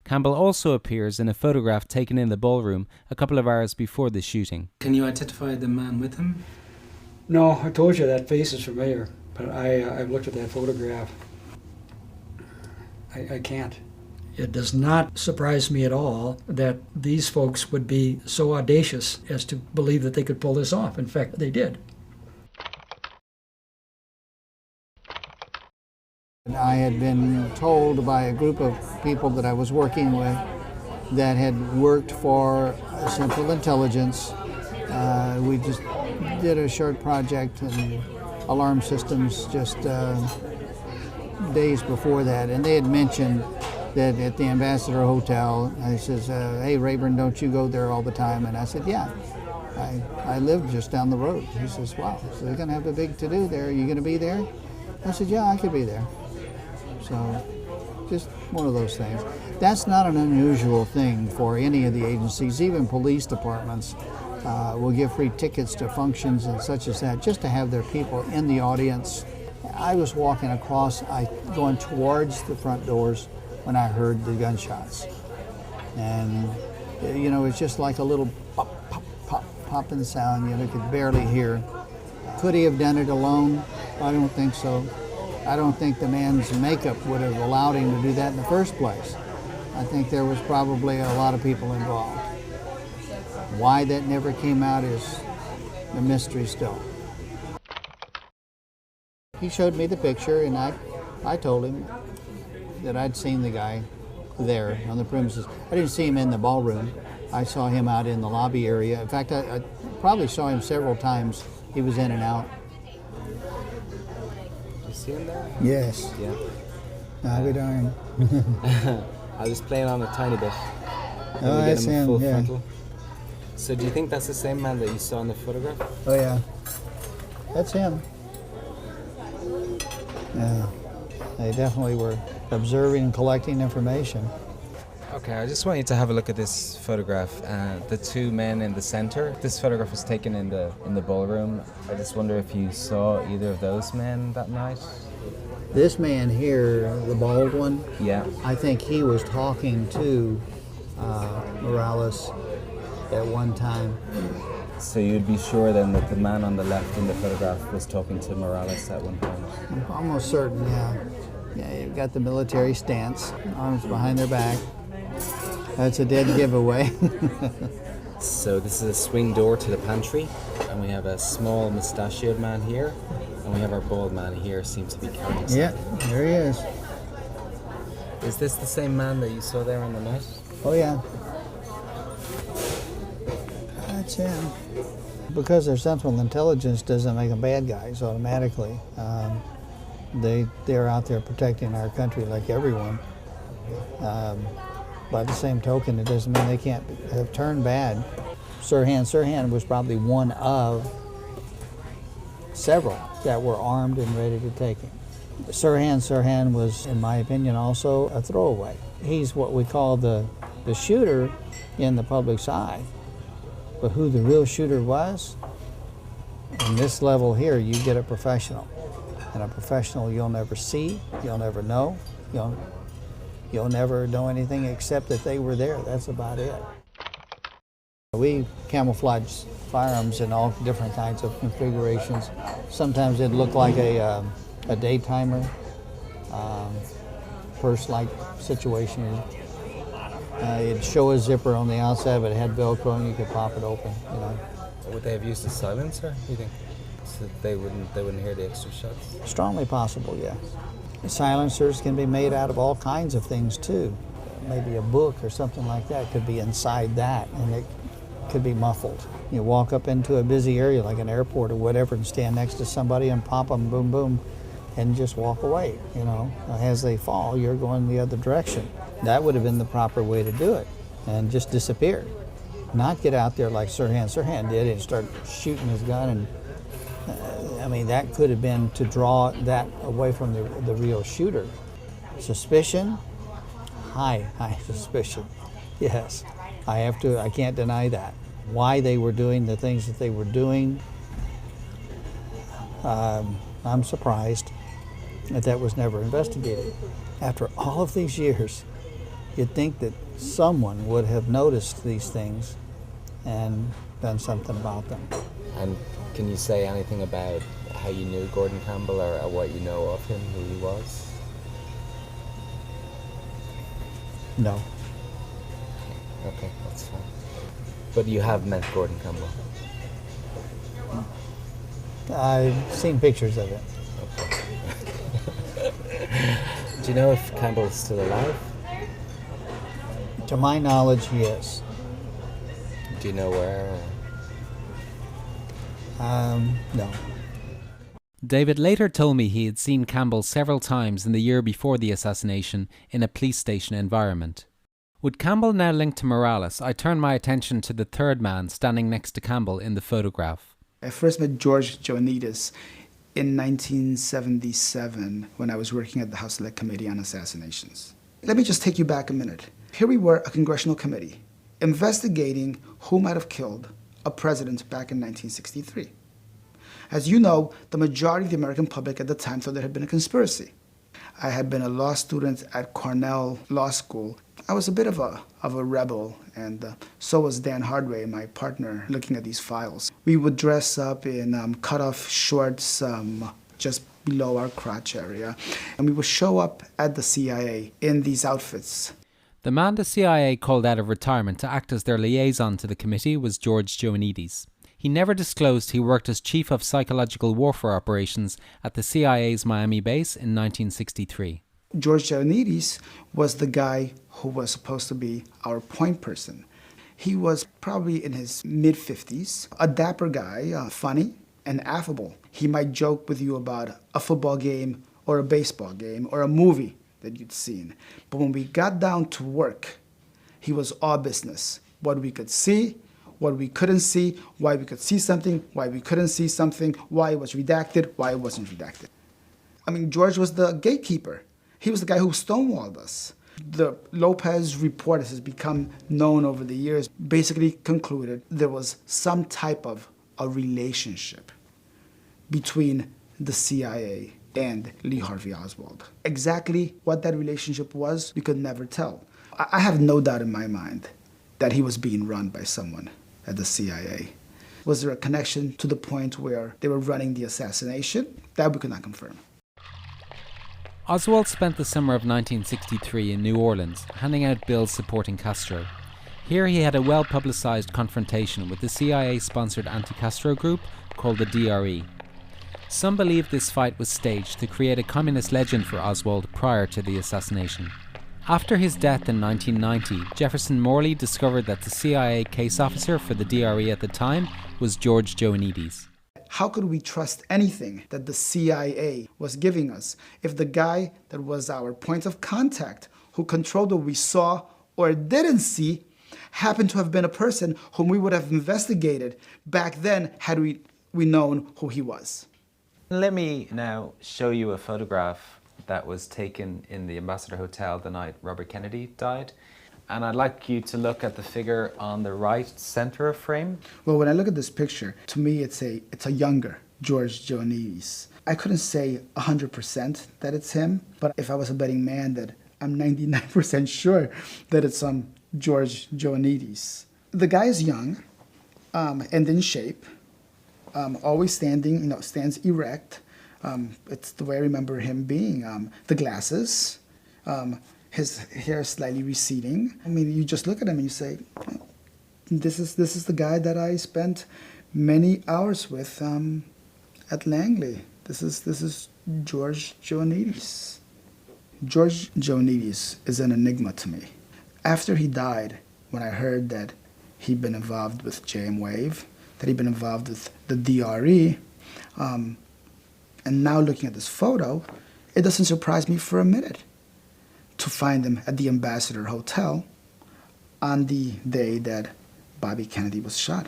Campbell also appears in a photograph taken in the ballroom a couple of hours before the shooting. Can you identify the man with him? No, I told you that face is familiar, but I've looked at that photograph. I can't. It does not surprise me at all that these folks would be so audacious as to believe that they could pull this off. In fact, they did. I had been told by a group of people that I was working with that had worked for Central Intelligence. We just did a short project in alarm systems just days before that, and they had mentioned that at the Ambassador Hotel, I says, hey Rayburn, don't you go there all the time? And I said, yeah, I live just down the road. He says, wow, so they're gonna have a big to-do there. Are you gonna be there? I said, yeah, I could be there. So just one of those things. That's not an unusual thing for any of the agencies. Even police departments will give free tickets to functions and such as that just to have their people in the audience. I was walking across, going towards the front doors when I heard the gunshots. And, it's just like a little pop, pop, pop, popping sound, you could barely hear. Could he have done it alone? I don't think so. I don't think the man's makeup would have allowed him to do that in the first place. I think there was probably a lot of people involved. Why that never came out is a mystery still. He showed me the picture, and I told him that I'd seen the guy there on the premises. I didn't see him in the ballroom. I saw him out in the lobby area. In fact, I probably saw him several times. He was in and out. You see him there? Yes. Yeah. I'll be darned. I was playing on a tiny bit. Oh, we that's get him him, full yeah. frontal. So do you think that's the same man that you saw in the photograph? Oh, yeah. That's him. Yeah. They definitely were observing and collecting information. Okay, I just want you to have a look at this photograph. The two men in the center. This photograph was taken in the ballroom. I just wonder if you saw either of those men that night. This man here, the bald one, Yeah. I think he was talking to Morales at one time. So you'd be sure then that the man on the left in the photograph was talking to Morales at one point? I'm almost certain, yeah. Yeah, you've got the military stance, arms behind their back. That's a dead giveaway. So this is a swing door to the pantry, and we have a small mustachioed man here, and we have our bald man here, seems to be carrying something. Yeah, there he is. Is this the same man that you saw there on the night? Oh, yeah. That's him. Because their central intelligence doesn't make them bad guys automatically. They're out there protecting our country like everyone. By the same token, it doesn't mean they can't have turned bad. Sirhan Sirhan was probably one of several that were armed and ready to take him. Sirhan Sirhan was, in my opinion, also a throwaway. He's what we call the shooter in the public's eye. But who the real shooter was, in this level here, you get a professional. And a professional you'll never see, you'll never know, you'll never know anything except that they were there. That's about it. We camouflage firearms in all different kinds of configurations. Sometimes it'd look like a daytimer, purse-like situation. It'd show a zipper on the outside, but it had Velcro and you could pop it open. You know. Would they have used a silencer, do you think? So they wouldn't hear the extra shots? Strongly possible, yeah. Silencers can be made out of all kinds of things too. Maybe a book or something like that could be inside that, and it could be muffled. You walk up into a busy area like an airport or whatever and stand next to somebody and pop them, boom, boom, and just walk away. You know, as they fall, you're going the other direction. That would have been the proper way to do it, and just disappear. Not get out there like Sirhan Sirhan did and start shooting his gun. And I mean, that could have been to draw that away from the real shooter. Suspicion, high suspicion. Yes, I can't deny that. Why they were doing the things that they were doing, I'm surprised that was never investigated. After all of these years, you'd think that someone would have noticed these things and done something about them. And can you say anything about how you knew Gordon Campbell or what you know of him, who he was? No. Okay, that's fine. But you have met Gordon Campbell? I've seen pictures of it. Okay. Do you know if Campbell is still alive? To my knowledge, yes. Do you know where? No. David later told me he had seen Campbell several times in the year before the assassination in a police station environment. With Campbell now linked to Morales, I turned my attention to the third man standing next to Campbell in the photograph. I first met George Joanidis in 1977 when I was working at the House Select Committee on Assassinations. Let me just take you back a minute. Here we were, a congressional committee, investigating who might have killed a president back in 1963. As you know, the majority of the American public at the time thought there had been a conspiracy. I had been a law student at Cornell Law School. I was a bit of a rebel, and so was Dan Hardway, my partner, looking at these files. We would dress up in cut-off shorts just below our crotch area, and we would show up at the CIA in these outfits. The man the CIA called out of retirement to act as their liaison to the committee was George Joanidis. He never disclosed he worked as Chief of Psychological Warfare Operations at the CIA's Miami base in 1963. George Joanidis was the guy who was supposed to be our point person. He was probably in his mid-50s, a dapper guy, funny and affable. He might joke with you about a football game or a baseball game or a movie. that you'd seen. But when we got down to work, he was all business. What we could see, what we couldn't see, why we could see something, why we couldn't see something, why it was redacted, why it wasn't redacted. I mean, George was the gatekeeper. He was the guy who stonewalled us. The Lopez report, as has become known over the years, basically concluded there was some type of a relationship between the CIA and Lee Harvey Oswald. Exactly what that relationship was, we could never tell. I have no doubt in my mind that he was being run by someone at the CIA. Was there a connection to the point where they were running the assassination? That we could not confirm. Oswald spent the summer of 1963 in New Orleans, handing out bills supporting Castro. Here he had a well-publicized confrontation with the CIA-sponsored anti-Castro group called the DRE. Some believe this fight was staged to create a communist legend for Oswald prior to the assassination. After his death in 1990, Jefferson Morley discovered that the CIA case officer for the DRE at the time was George Joanides. How could we trust anything that the CIA was giving us if the guy that was our point of contact, who controlled what we saw or didn't see, happened to have been a person whom we would have investigated back then had we known who he was? Let me now show you a photograph that was taken in the Ambassador Hotel the night Robert Kennedy died. And I'd like you to look at the figure on the right center of frame. Well, when I look at this picture, to me it's a younger George Joanides. I couldn't say 100% that it's him, but if I was a betting man, that I'm 99% sure that it's George Joanides. The guy is young and in shape, always standing, stands erect. It's the way I remember him being. The glasses. His hair slightly receding. I mean, you just look at him and you say, this is the guy that I spent many hours with at Langley. This is George Joanides. George Joanides is an enigma to me. After he died, when I heard that he'd been involved with JM Wave, that he'd been involved with the DRE, and now looking at this photo, it doesn't surprise me for a minute to find him at the Ambassador Hotel on the day that Bobby Kennedy was shot.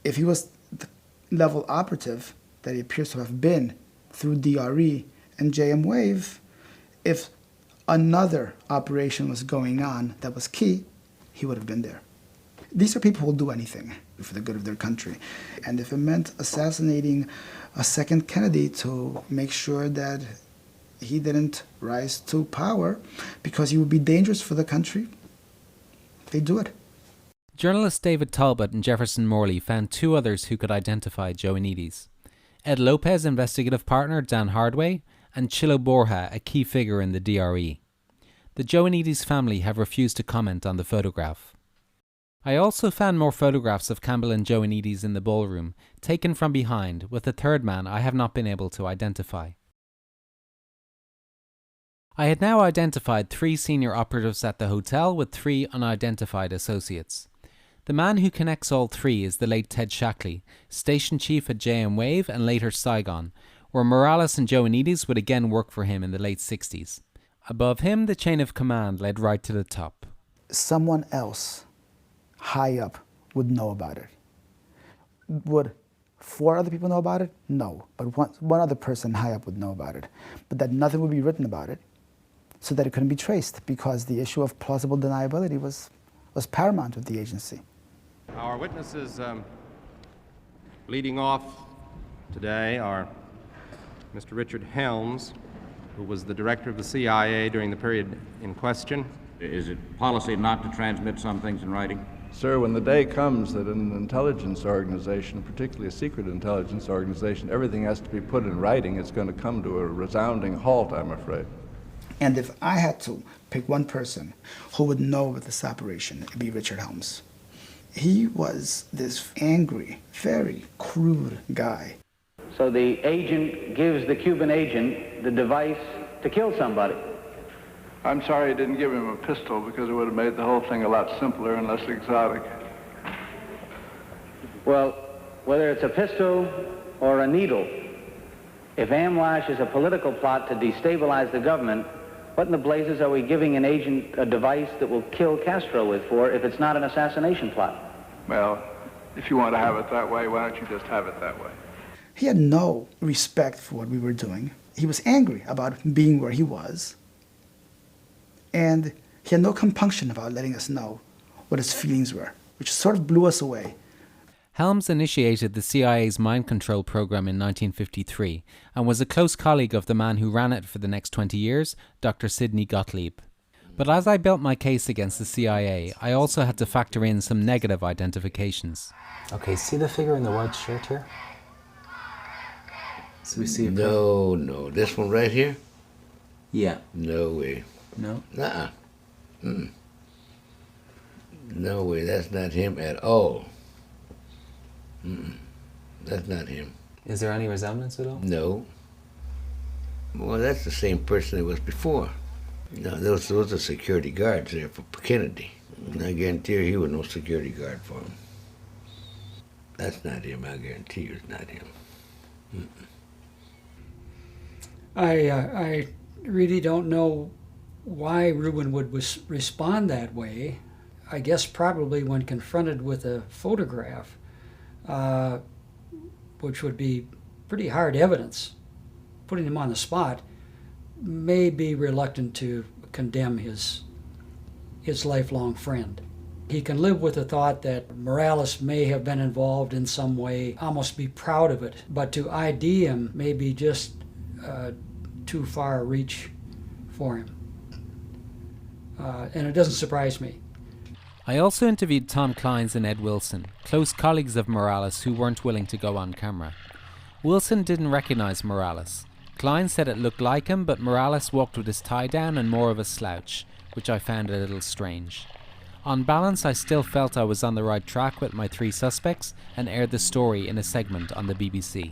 If he was the level operative that he appears to have been through DRE and JM Wave, if another operation was going on that was key, he would have been there. These are people who will do anything for the good of their country. And if it meant assassinating a second Kennedy to make sure that he didn't rise to power because he would be dangerous for the country, they do it. Journalist David Talbot and Jefferson Morley found two others who could identify Joanides. Ed Lopez, investigative partner Dan Hardway, and Chilo Borja, a key figure in the DRE. The Joanides family have refused to comment on the photograph. I also found more photographs of Campbell and Joanides in the ballroom, taken from behind, with a third man I have not been able to identify. I had now identified 3 senior operatives at the hotel with 3 unidentified associates. The man who connects all 3 is the late Ted Shackley, station chief at JM Wave and later Saigon, where Morales and Joanides would again work for him in the late 60s. Above him, the chain of command led right to the top. Someone else high up would know about it. Would 4 other people know about it? No, but one other person high up would know about it. But that nothing would be written about it, so that it couldn't be traced, because the issue of plausible deniability was paramount with the agency. Our witnesses leading off today are Mr. Richard Helms, who was the director of the CIA during the period in question. Is it policy not to transmit some things in writing? Sir, when the day comes that in an intelligence organization, particularly a secret intelligence organization, everything has to be put in writing, it's going to come to a resounding halt, I'm afraid. And if I had to pick one person who would know about this operation, it'd be Richard Helms. He was this angry, very crude guy. So the agent gives the Cuban agent the device to kill somebody. I'm sorry I didn't give him a pistol, because it would have made the whole thing a lot simpler and less exotic. Well, whether it's a pistol or a needle, If amlash is a political plot to destabilize the government, what in the blazes are we giving an agent a device that will kill Castro with for if it's not an assassination plot? Well, if you want to have it that way, why don't you just have it that way? He had no respect for what we were doing. He was angry about being where he was. And he had no compunction about letting us know what his feelings were, which sort of blew us away. Helms initiated the CIA's mind control program in 1953 and was a close colleague of the man who ran it for the next 20 years, Dr. Sidney Gottlieb. But as I built my case against the CIA, I also had to factor in some negative identifications. Okay, see the figure in the white shirt here? So we see No, this one right here? Yeah. No way. No? Nuh-uh. No way, that's not him at all. That's not him. Is there any resemblance at all? No. Well, that's the same person that was before. No, those are security guards there for Kennedy. And I guarantee you he was no security guard for him. That's not him, I guarantee you it's not him. I really don't know why Reuben would respond that way. I guess probably when confronted with a photograph, which would be pretty hard evidence, putting him on the spot, may be reluctant to condemn his lifelong friend. He can live with the thought that Morales may have been involved in some way, almost be proud of it, but to ID him may be just too far a reach for him. And it doesn't surprise me. I also interviewed Tom Clines and Ed Wilson, close colleagues of Morales who weren't willing to go on camera. Wilson didn't recognize Morales. Clines said it looked like him, but Morales walked with his tie down and more of a slouch, which I found a little strange. On balance, I still felt I was on the right track with my 3 suspects and aired the story in a segment on the BBC.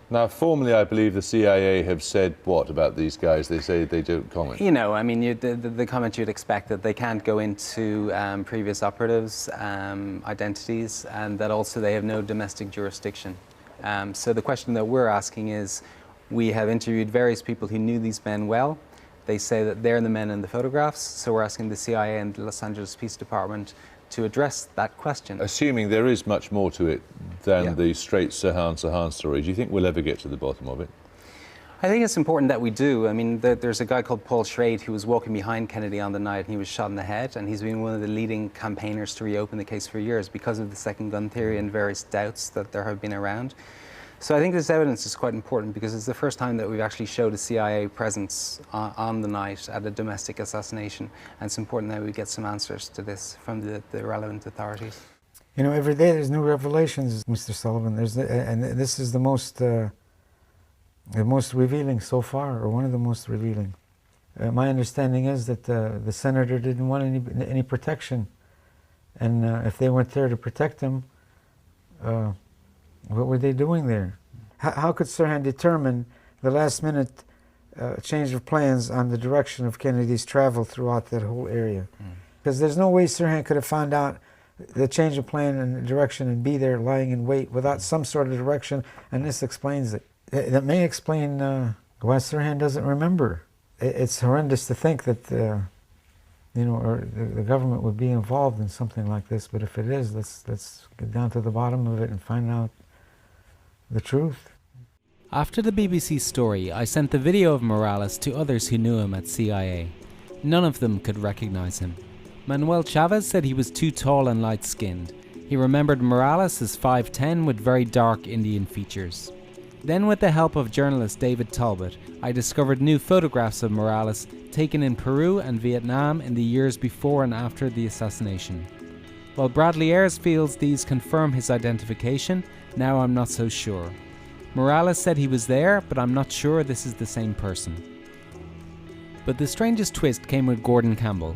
Now, formally, I believe the CIA have said what about these guys? They say they don't comment. You know, I mean, the comment you'd expect, that they can't go into previous operatives' identities, and that also they have no domestic jurisdiction. So the question that we're asking is, we have interviewed various people who knew these men well. They say that they're the men in the photographs, so we're asking the CIA and the Los Angeles Police Department to address that question. Assuming there is much more to it than the straight Sirhan Sirhan story, do you think we'll ever get to the bottom of it? I think it's important that we do. I mean, there's a guy called Paul Schrade who was walking behind Kennedy on the night and he was shot in the head, and he's been one of the leading campaigners to reopen the case for years because of the second gun theory and various doubts that there have been around. So I think this evidence is quite important because it's the first time that we've actually showed a CIA presence on the night at a domestic assassination, and it's important that we get some answers to this from the relevant authorities. You know, every day there's new revelations, Mr. Sullivan. And this is the most revealing so far, or one of the most revealing. My understanding is that the senator didn't want any protection, and if they weren't there to protect him, what were they doing there? How could Sirhan determine the last-minute change of plans on the direction of Kennedy's travel throughout that whole area? Because there's no way Sirhan could have found out the change of plan and direction and be there lying in wait without some sort of direction, and this explains it. That may explain why Sirhan doesn't remember. It's horrendous to think that you know, or the government would be involved in something like this, but if it is, let's get down to the bottom of it and find out the truth. After the BBC story, I sent the video of Morales to others who knew him at CIA. None of them could recognize him. Manuel Chavez said he was too tall and light-skinned. He remembered Morales as 5'10" with very dark Indian features. Then, with the help of journalist David Talbot, I discovered new photographs of Morales taken in Peru and Vietnam in the years before and after the assassination. While Bradley Ayres feels these confirm his identification, now I'm not so sure. Morales said he was there, but I'm not sure this is the same person. But the strangest twist came with Gordon Campbell.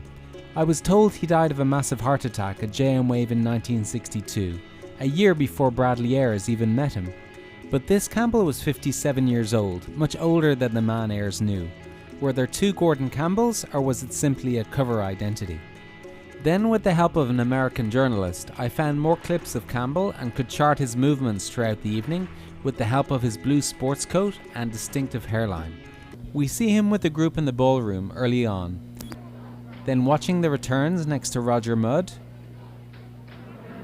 I was told he died of a massive heart attack at JM Wave in 1962, a year before Bradley Ayres even met him. But this Campbell was 57 years old, much older than the man Ayres knew. Were there 2 Gordon Campbells, or was it simply a cover identity? Then, with the help of an American journalist, I found more clips of Campbell and could chart his movements throughout the evening, with the help of his blue sports coat and distinctive hairline. We see him with the group in the ballroom early on, then watching the returns next to Roger Mudd.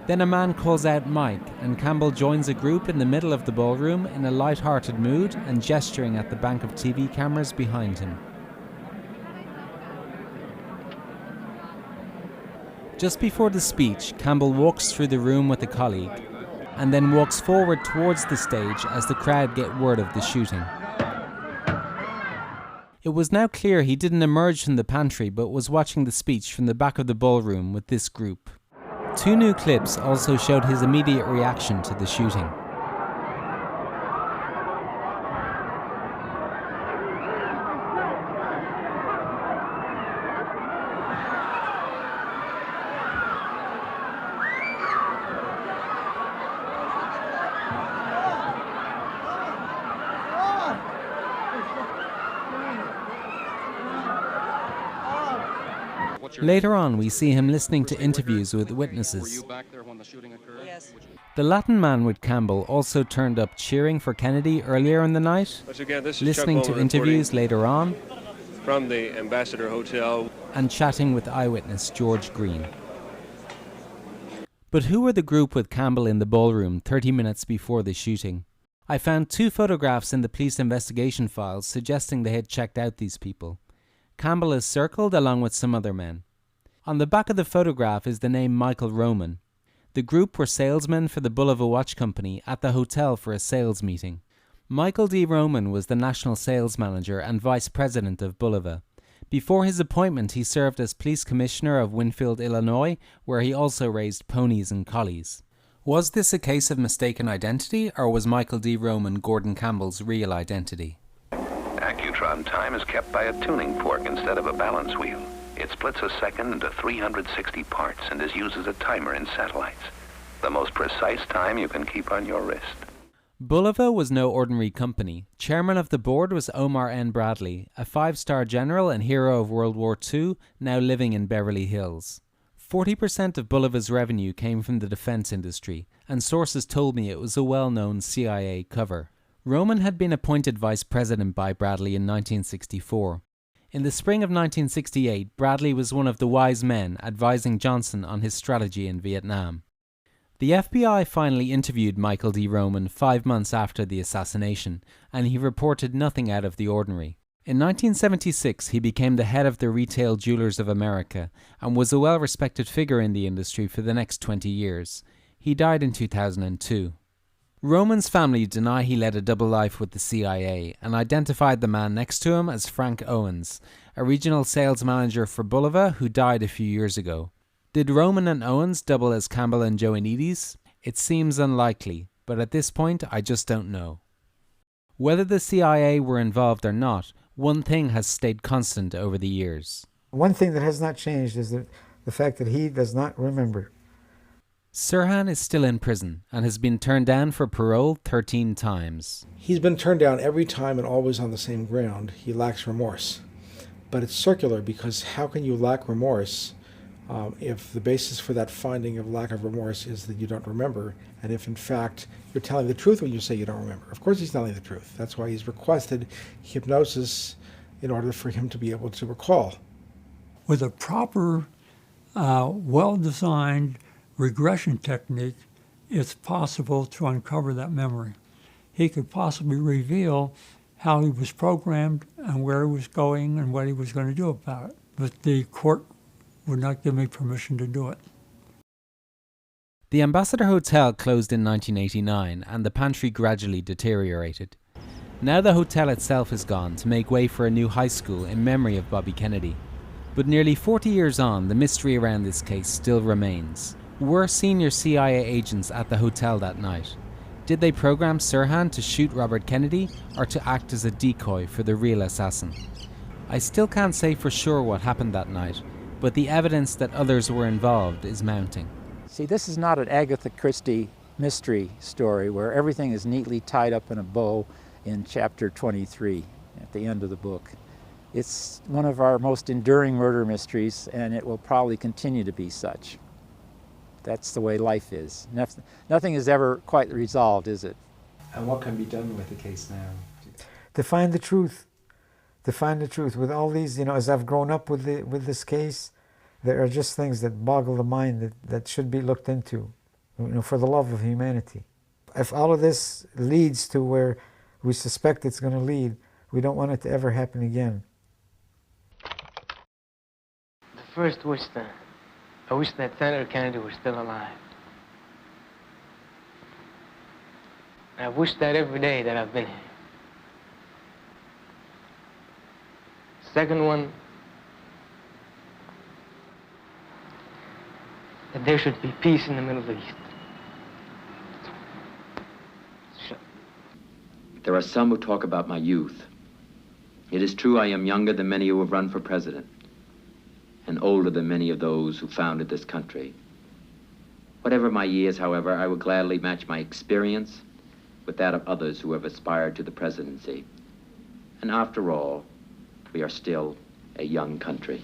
Then a man calls out Mike, and Campbell joins a group in the middle of the ballroom in a light-hearted mood and gesturing at the bank of TV cameras behind him. Just before the speech, Campbell walks through the room with a colleague, and then walks forward towards the stage as the crowd get word of the shooting. It was now clear he didn't emerge from the pantry but was watching the speech from the back of the ballroom with this group. 2 new clips also showed his immediate reaction to the shooting. Later on, we see him listening to interviews with witnesses. Yes. The Latin man with Campbell also turned up cheering for Kennedy earlier in the night, listening to interviews later on, from the Ambassador Hotel, and chatting with eyewitness George Green. But who were the group with Campbell in the ballroom 30 minutes before the shooting? I found 2 photographs in the police investigation files suggesting they had checked out these people. Campbell is circled along with some other men. On the back of the photograph is the name Michael Roman. The group were salesmen for the Bulova Watch Company at the hotel for a sales meeting. Michael D. Roman was the national sales manager and vice president of Bulova. Before his appointment, he served as police commissioner of Winfield, Illinois, where he also raised ponies and collies. Was this a case of mistaken identity, or was Michael D. Roman Gordon Campbell's real identity? Accutron time is kept by a tuning fork instead of a balance wheel. It splits a second into 360 parts and is used as a timer in satellites. The most precise time you can keep on your wrist. Bulova was no ordinary company. Chairman of the board was Omar N. Bradley, a 5-star general and hero of World War II, now living in Beverly Hills. 40% of Bulova's revenue came from the defense industry, and sources told me it was a well-known CIA cover. Roman had been appointed vice president by Bradley in 1964. In the spring of 1968, Bradley was one of the wise men advising Johnson on his strategy in Vietnam. The FBI finally interviewed Michael D. Roman 5 months after the assassination, and he reported nothing out of the ordinary. In 1976, he became the head of the Retail Jewelers of America and was a well-respected figure in the industry for the next 20 years. He died in 2002. Roman's family deny he led a double life with the CIA and identified the man next to him as Frank Owens, a regional sales manager for Bulova who died a few years ago. Did Roman and Owens double as Campbell and Joanides? It seems unlikely, but at this point I just don't know. Whether the CIA were involved or not, one thing has stayed constant over the years. One thing that has not changed is the fact that he does not remember. Sirhan is still in prison and has been turned down for parole 13 times. He's been turned down every time and always on the same ground. He lacks remorse. But it's circular, because how can you lack remorse if the basis for that finding of lack of remorse is that you don't remember, and if in fact you're telling the truth when you say you don't remember? Of course he's telling the truth. That's why he's requested hypnosis in order for him to be able to recall. With a proper, well-designed regression technique, it's possible to uncover that memory. He could possibly reveal how he was programmed and where he was going and what he was going to do about it. But the court would not give me permission to do it. The Ambassador Hotel closed in 1989 and the pantry gradually deteriorated. Now the hotel itself is gone to make way for a new high school in memory of Bobby Kennedy. But nearly 40 years on, the mystery around this case still remains. Were senior CIA agents at the hotel that night? Did they program Sirhan to shoot Robert Kennedy or to act as a decoy for the real assassin? I still can't say for sure what happened that night, but the evidence that others were involved is mounting. See, this is not an Agatha Christie mystery story where everything is neatly tied up in a bow in chapter 23 at the end of the book. It's one of our most enduring murder mysteries, and it will probably continue to be such. That's the way life is. Nothing is ever quite resolved, is it? And what can be done with the case now? To find the truth. To find the truth. With all these, as I've grown up with this case, there are just things that boggle the mind that should be looked into, for the love of humanity. If all of this leads to where we suspect it's going to lead, we don't want it to ever happen again. First, I wish that Senator Kennedy was still alive. I wish that every day that I've been here. Second one, that there should be peace in the Middle East. There are some who talk about my youth. It is true I am younger than many who have run for president, and older than many of those who founded this country. Whatever my years, however, I would gladly match my experience with that of others who have aspired to the presidency. And after all, we are still a young country.